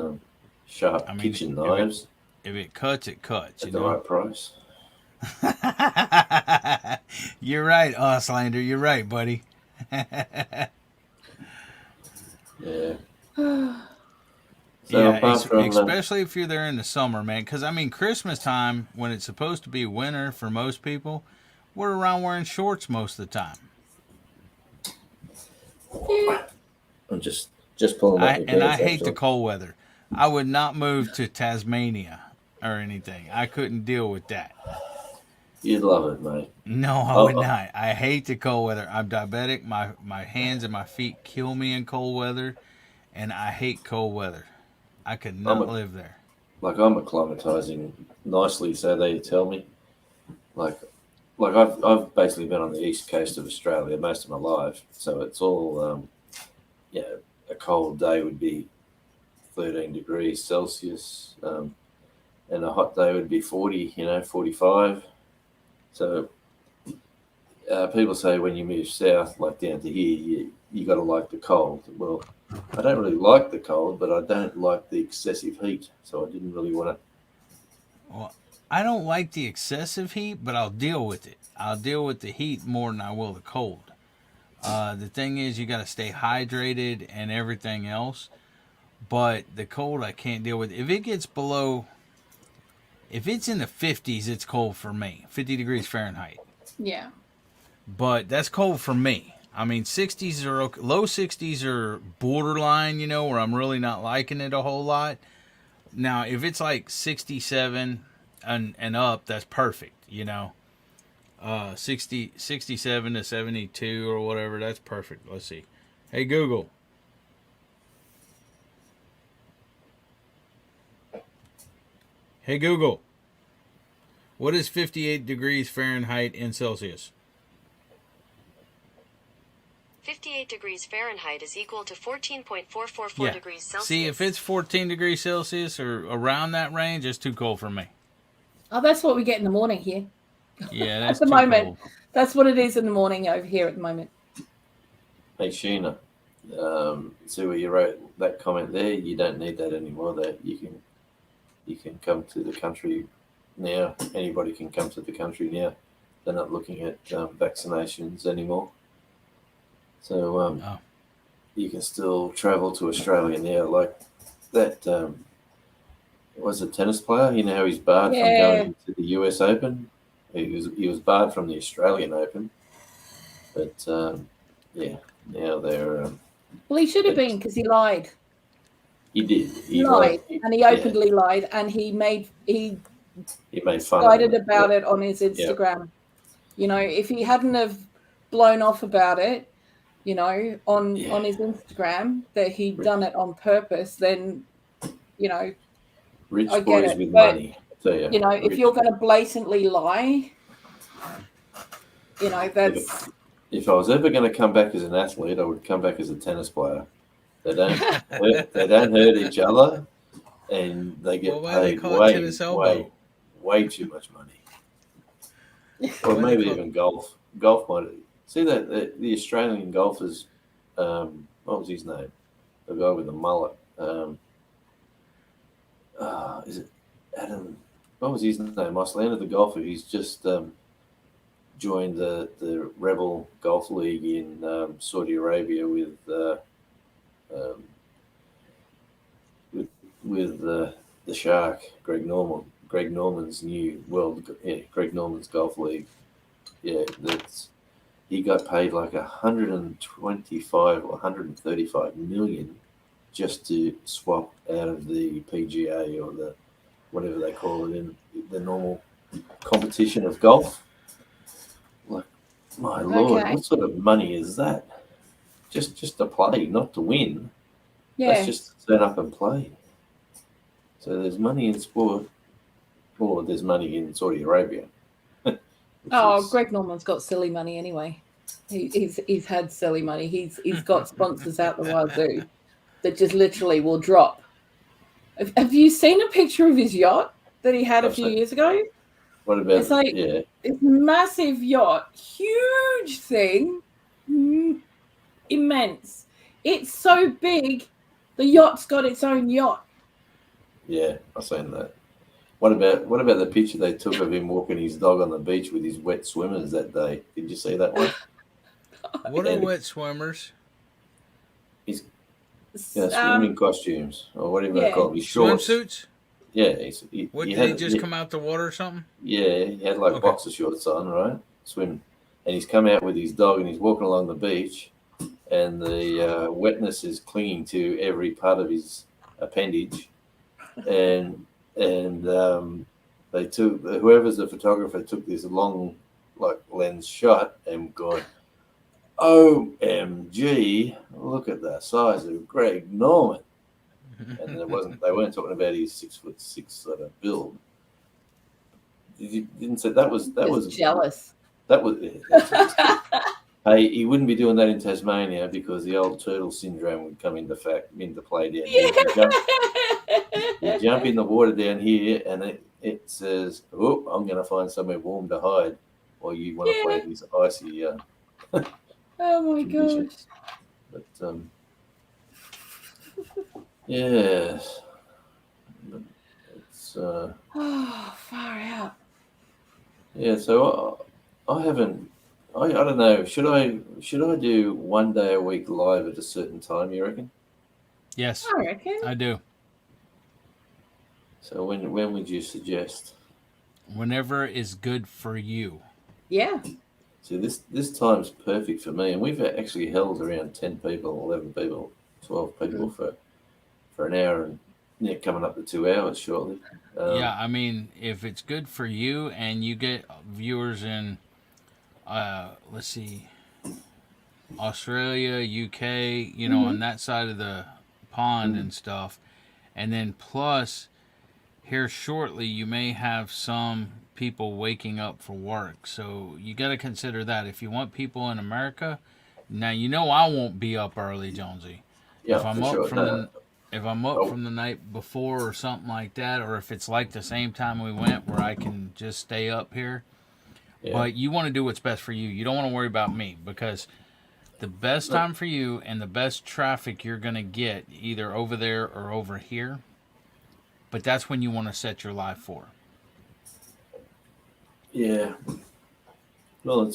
sharp I mean, kitchen knives If it cuts, it cuts. at the right price. You're right, Auslander. You're right, buddy. Yeah. yeah. So Yeah, apart from especially if you're there in the summer, man. Because I mean, Christmas time when it's supposed to be winter for most people, we're around wearing shorts most of the time. I'm just pulling up my And I pants, hate the actually. cold weather. I would not move to Tasmania or anything. I couldn't deal with that. You'd love it, mate. No, I would not. I hate the cold weather. I'm diabetic. My hands and my feet kill me in cold weather, and I hate cold weather. I could not live there. Like I'm acclimatizing nicely, so they tell me. Like I've basically been on the east coast of Australia most of my life, so it's all a cold day would be 13 degrees Celsius, and a hot day would be 40, 45. So people say when you move south, like down to here, you got to like the cold. Well, I don't really like the cold, but I don't like the excessive heat, so I didn't really want to. Well, I don't like the excessive heat, but I'll deal with it. I'll deal with the heat more than I will the cold. The thing is, you got to stay hydrated and everything else. But the cold, I can't deal with. If it's in the 50s, it's cold for me. 50 degrees Fahrenheit. Yeah. But that's cold for me. I mean, 60s are okay. Low 60s are borderline, where I'm really not liking it a whole lot. Now, if it's like 67 and up, that's perfect, 67 to 72 or whatever, that's perfect. Let's see. Hey, Google. Hey, Google. What is 58 degrees Fahrenheit in Celsius? 58 degrees Fahrenheit is equal to 14.444 Yeah. degrees Celsius. See, if it's 14 degrees Celsius or around that range, it's too cold for me. Oh, that's what we get in the morning here. Yeah, that's At the too moment. cold. That's what it is in the morning over here at the moment. Hey Sheena, see where you wrote that comment there. You don't need that anymore. That you can come to the country now. Anybody can come to the country now. They're not looking at vaccinations anymore. So Oh. you can still travel to Australia now. Like that was a tennis player. You know how he's barred from going to the US Open. He was barred from the Australian Open, but yeah, now they're. Well, he should have been because he lied. He did. He lied, and he openly lied, and he made fun of it. about it on his Instagram. Yeah. You know, if he hadn't have blown off about it, you know, on his Instagram that he'd done it on purpose, then, you know, rich I get boys it. with but, money. So, yeah, you know, if you're going to blatantly lie, you know, that's. If I was ever going to come back as an athlete, I would come back as a tennis player. They don't hurt each other, and they get paid way too much money. Or maybe even golf. Golf might see that the Australian golfers. What was his name? The guy with the mullet. Is it Adam? What was his name? Iceland, the golfer. He's just joined the Rebel Golf League in Saudi Arabia with the Shark, Greg Norman. Greg Norman's new Greg Norman's Golf League. Yeah, he got paid like 125 or 135 million just to swap out of the PGA or the whatever they call it in the normal competition of golf. Like, my Lord, what sort of money is that? Just to play, not to win. Yeah. That's just to turn up and play. So there's money in sport, or there's money in Saudi Arabia. Greg Norman's got silly money anyway. He's had silly money. He's got sponsors out the wazoo that just literally will drop. Have you seen a picture of his yacht that he had a few years ago? What about it's like this massive yacht, huge thing, immense. It's so big, the yacht's got its own yacht. Yeah, I've seen that. What about the picture they took of him walking his dog on the beach with his wet swimmers that day? Did you see that one? What are wet swimmers? His swimming costumes or whatever they call them. His shorts. Swimsuits? Yeah. Did he just come out the water or something? Yeah, he had like boxer shorts on, right? Swim. And he's come out with his dog and he's walking along the beach and the wetness is clinging to every part of his appendage. And they took, whoever's the photographer took this long like lens shot and gone, OMG, look at the size of Greg Norman. And they weren't talking about his 6'6" sort of build. You didn't say that was jealous. That was hey, he wouldn't be doing that in Tasmania because the old turtle syndrome would come into play down here. You jump in the water down here and it says, "Oh, I'm going to find somewhere warm to hide," or you want to play these icy. Oh my gosh! But yes, it's far out. Yeah, so I haven't. I don't know. Should I do 1 day a week live at a certain time? You reckon? Yes, I reckon. I do. So when would you suggest? Whenever is good for you. Yeah. See, this time's perfect for me, and we've actually held around 10 people, 11 people, 12 people for an hour, and coming up to 2 hours shortly. Yeah, I mean, if it's good for you and you get viewers in, let's see, Australia, UK, you know, on that side of the pond and stuff, and then plus here shortly you may have some people waking up for work, so you got to consider that. If you want people in America, Now you know I won't be up early, Jonesy. Yeah, If I'm for up sure. from No, the if I'm up oh, from the night before or something like that, or if it's like the same time we went where I can just stay up here. yeah. But you want to do what's best for you. You don't want to worry about me because the best No, time for you and the best traffic you're going to get either over there or over here. But that's when you want to set your live for. yeah. Well,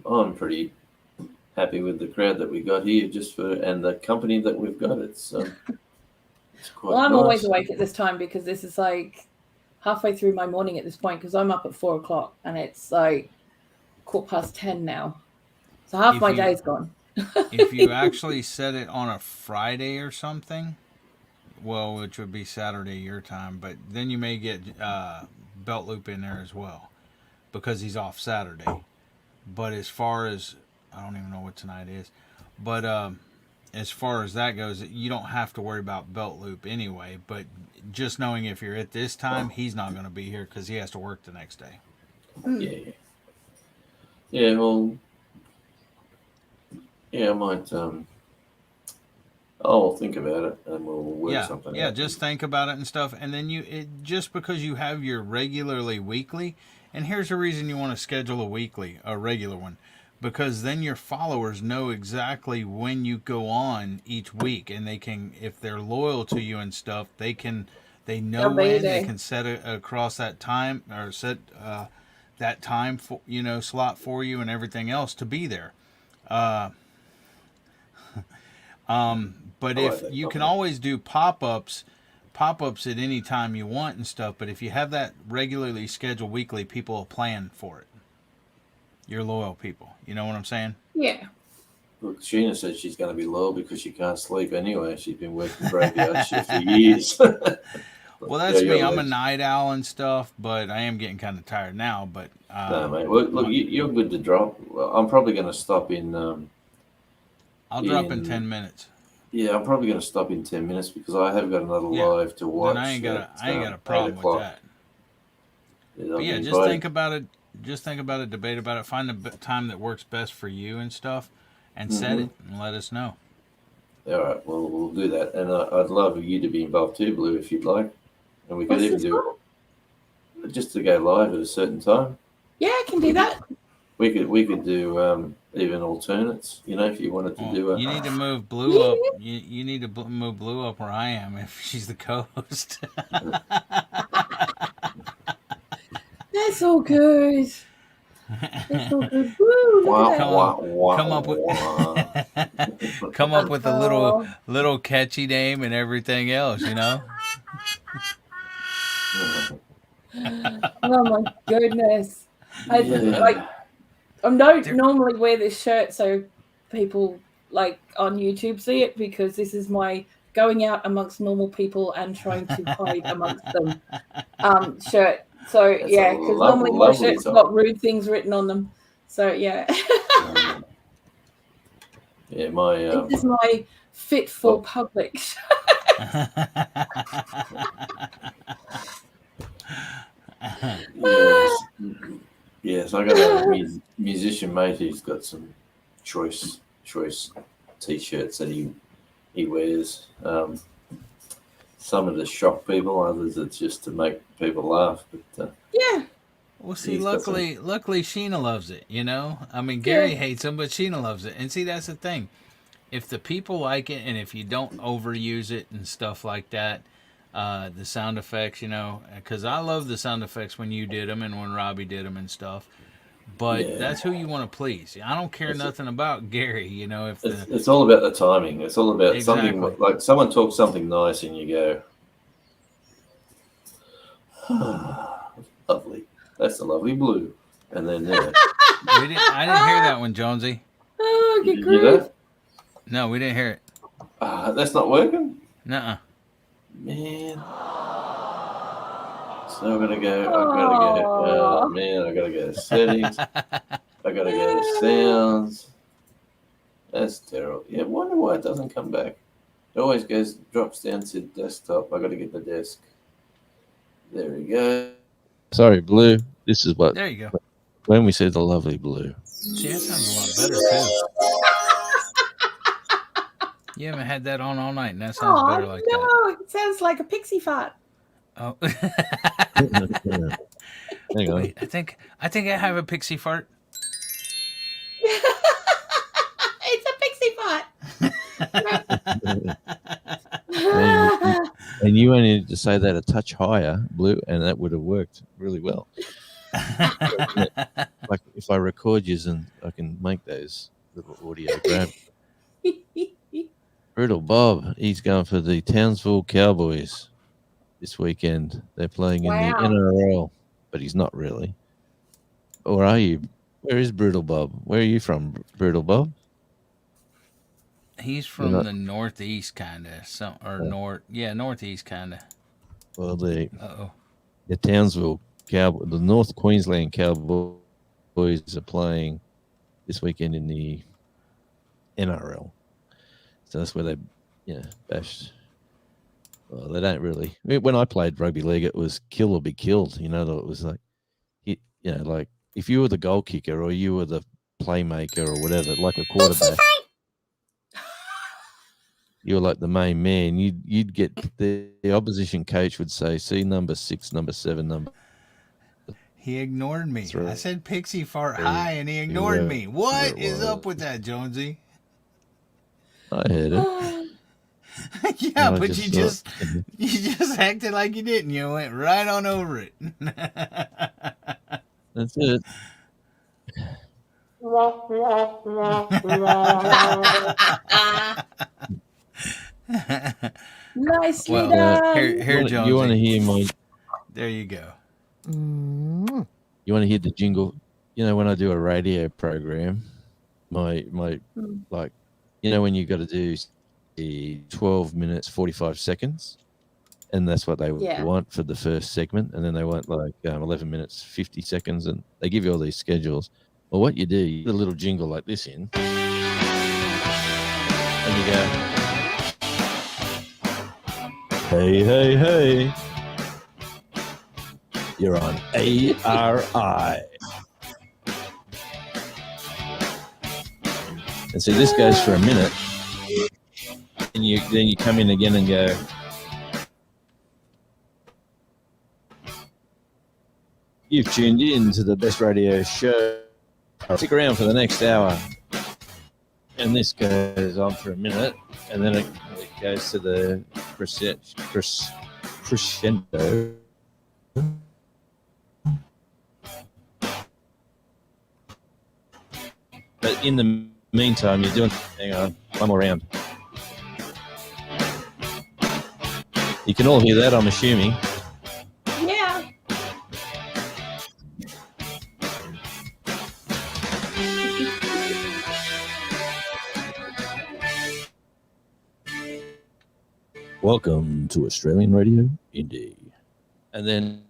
I'm pretty happy with the crowd that we got here, and the company that we've got. It's Well, quite I'm always nice. awake at this time because this is like halfway through my morning at this point because I'm up at 4 o'clock and it's like 10:15 now. So half If my you day's gone. if you actually set it on a Friday or something, well, which would be Saturday your time, but then you may get Belt Loop in there as well because he's off Saturday. But as far as I don't even know what tonight is, but as far as that goes, you don't have to worry about Belt Loop anyway. But just knowing if you're at this time, he's not going to be here because he has to work the next day. Yeah, yeah. Well, yeah. I might. I'll think about it, and we'll work something Yeah, out. just think about it and stuff, and then just because you have your regularly weekly, and here's the reason you want to schedule a regular one, because then your followers know exactly when you go on each week, and they can, if they're loyal to you and stuff, they know They'll be when they there. can set it across that time or set that time for slot for you and everything else to be there. But I like if that you can company. always do pop-ups at any time you want and stuff, but if you have that regularly scheduled weekly, people will plan for it. Your loyal people. You know what I'm saying? Yeah. Look, Sheena said she's going to be loyal because she can't sleep anyway. She's been working graveyard shift for years. Well, Yeah, that's me. you're I'm a legend. night owl and stuff, but I am getting kind of tired now. But No, mate. Well, look, you're good to drop. Well, I'm probably going to stop I'll drop in in 10 minutes. yeah, I'm probably going to stop in 10 minutes because I have got another Yeah. live to Then I watch ain't got at a 8 problem with o'clock. that. Yeah, But I've yeah, been just invited. think about it. Just think about it. Debate about it. Find the time that works best for you and stuff, and set it and let us know. All right, well, we'll do that, and I'd love you to be involved too, Blue, if you'd like, and we could What's even this do for? it just to go live at a certain time. Yeah, I can do that. We could do even alternates, if you wanted to Well, do you need to move Blue Yeah. up. You need to move Blue up where I am if she's the co-host. That's all good. That's all good. Woo, look wah, at that. wah, wah, Come up with wah. come up with a Oh. little catchy name and everything else. Oh my goodness. I Yeah. don't normally wear this shirt so people like on YouTube see it because this is my going out amongst normal people and trying to hide amongst them shirt. So That's yeah, a because normally my lovely shirts top. got rude things written on them. So yeah. Yeah, my This is my fit for public shirt. yes, I got a musician mate who's got some choice t-shirts that he wears. Some are to shock people, others are just to make people laugh. But Yeah. Well, see, He's got luckily Sheena loves it. I mean, Gary Yeah. hates them, but Sheena loves it. And see, that's the thing. If the people like it, and if you don't overuse it and stuff like that, the sound effects, because I love the sound effects when you did them and when Robbie did them and stuff. But Yeah. that's who you want to please. I don't care nothing about Gary. If it's all about the timing. It's all about Exactly. something like someone talks something nice and you go, lovely. That's the lovely Blue. And then I didn't hear that one, Jonesy. Oh, you get hear grief. that? No, we didn't hear it. That's not working, Nuh-uh. man. So I gotta go. Oh man, I gotta go to settings. I gotta go to sounds. That's terrible. Yeah, I wonder why it doesn't come back. It always drops down to desktop. I gotta get the desk. There we go. Sorry, Blue. This is what There you go. when we say the lovely Blue. See, that sounds a lot better too. You haven't had that on all night, and that sounds Oh better like that. no, it sounds like a pixie fart. Oh. Hang on. Wait, I think I have a pixie fart. It's a pixie fart. And you only need to say that a touch higher, Blue, and that would have worked really well. Like if I record you, and I can make those little audio grab. Brutal Bob, he's going for the Townsville Cowboys this weekend. They're playing in the Wow. NRL, but he's not really. Or are you? Where is Brutal Bob? Where are you from, Brutal Bob? He's from not- the northeast, kind of, northeast, kind of. Well, the Uh-oh. Townsville Cowboys, the North Queensland Cowboys are playing this weekend in the NRL. So that's where they, bashed. Well, they don't really. When I played rugby league, it was kill or be killed. It was like, like if you were the goal kicker or you were the playmaker or whatever, like a quarterback, you were like the main man. You'd get the opposition coach would say, "See number 6, number 7, number." He ignored me. That's right. I said pixie fart high, and he ignored right. me. What You're is right. up with that, Jonesy? I heard it. Yeah, I but you just thought- you just acted like you didn't. You went right on over it. That's it. Nicely Well, done. here, Jonesy. You want to hear my? There you go. You want to hear the jingle? When I do a radio program, my like, when you got to do the 12 minutes 45 seconds, and that's what they Yeah. want for the first segment, and then they want like 11 minutes 50 seconds, and they give you all these schedules. Well, what you do, you put a little jingle like this in, and you go, "Hey, hey, hey, you're on ARI." And so this goes for a minute, and then you come in again and go, "You've tuned in to the best radio show. Stick around for the next hour." And this goes on for a minute, and then it goes to the crescendo. But in the meantime, you're doing. Hang on, one more round. You can all hear that, I'm assuming. Yeah. Welcome to Australian Radio Indie. And then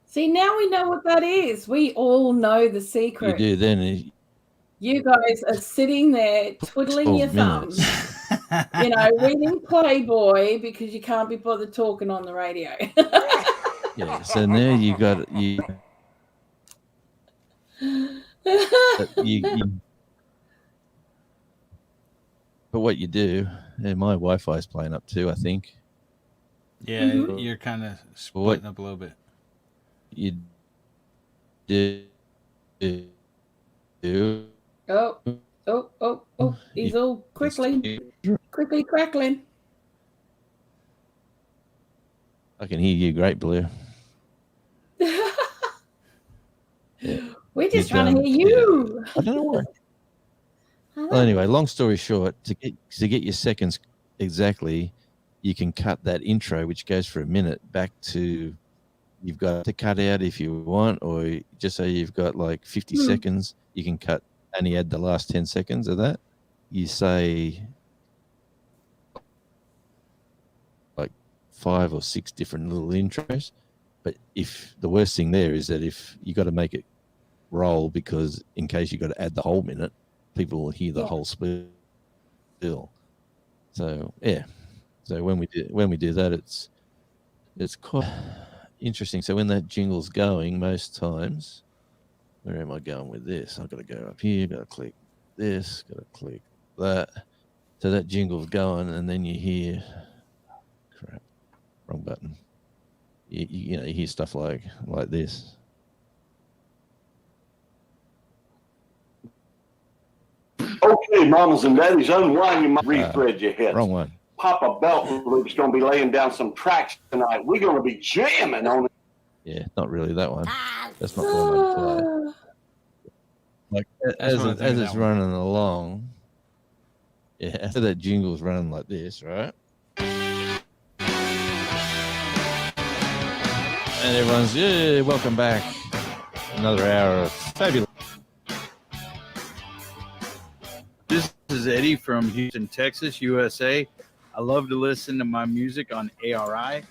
See, now we know what that is. We all know the you secret. do then You guys are sitting there twiddling your 12 minutes. thumbs, reading Playboy because you can't be bothered talking on the radio. Yeah. So now you got you. But what you do, and my Wi-Fi is playing up too, I think. Yeah, Mhm. you're kind of splitting up a little bit. You do. Oh, he's all quickly crackling. I can hear you great, Blue. Yeah. We're just You're trying to done. hear you. I don't know why. Well, anyway, long story short, to get your seconds exactly, you can cut that intro, which goes for a minute, back to. You've got to cut out if you want, or just say you've got like 50 seconds. You can cut only add the last 10 seconds of that. You say like 5 or 6 different little intros. But if the worst thing there is that if you got to make it roll, because in case you got to add the whole minute, people will hear the whole spiel. So yeah. So when we do that, it's quite interesting. So when that jingle's going, most times, where am I going with this? I've got to go up here, got to click this, got to click that. So that jingle's going, and then you hear, crap, wrong button. You know, you hear stuff like this. Okay, mamas and daddies, unwind your refresh your heads. Wrong one. Papa Belt Loop's going to be laying down some tracks tonight. We're going to be jamming on it. Yeah, not really that one. That's not the one I'd play. Like as it's running along. Yeah, after that jingle's running like this, right? And everyone's, yeah, welcome back. Another hour of fabulous. This is Eddie from Houston, Texas, USA. I love to listen to my music on ARI.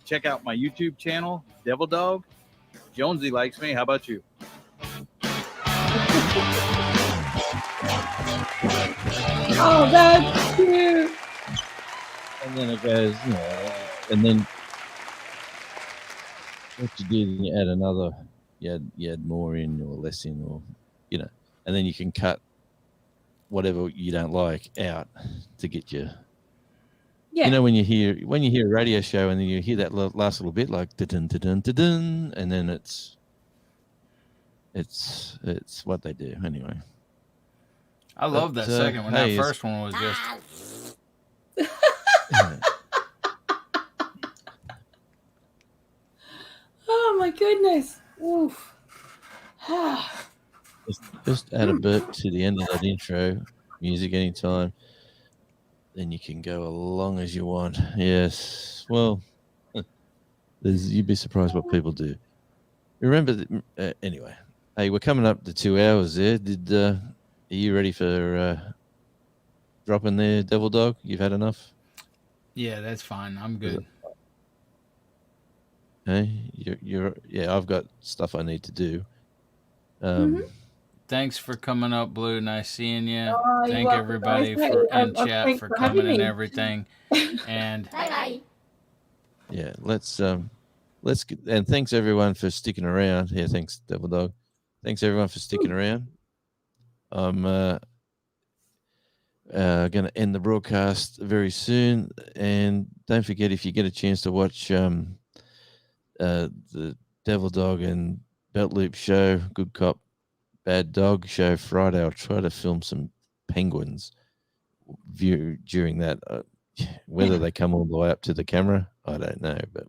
Check out my YouTube channel, Devil Dog. Jonesy likes me. How about you? Oh, that's cute. And then it goes, you know, and then what you do, then you add another, you add more in or less in, or, you know, and then you can cut whatever you don't like out to get you. Yeah. You know, when you hear a radio show and then you hear that last little bit like da-dun, da-dun, da-dun, and then it's what they do anyway. I love that second one. Hey, that first one was just. Oh my goodness. Oof. just add a bit to the end of that intro music anytime. Then you can go as long as you want. Yes. Well, you'd be surprised what people do. Remember, anyway. Hey, we're coming up to 2 hours there. Are you ready for dropping there, Devil Dog? You've had enough? Yeah, that's fine. I'm good. Hey, yeah, I've got stuff I need to do. Thanks for coming up, Blue. Nice seeing you. Oh, Thank everybody in chat for coming and everything. And yeah, let's and thanks everyone for sticking around. Yeah, thanks, Devil Dog. Thanks everyone for sticking around. I'm going to end the broadcast very soon, and don't forget, if you get a chance to watch the Devil Dog and Belt Loop show, Good Cop, Bad Dog show Friday, I'll try to film some penguins during that. Whether they come all the way up to the camera, I don't know, but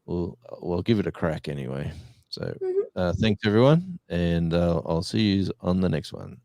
we'll give it a crack anyway. So thanks everyone, and I'll see you on the next one.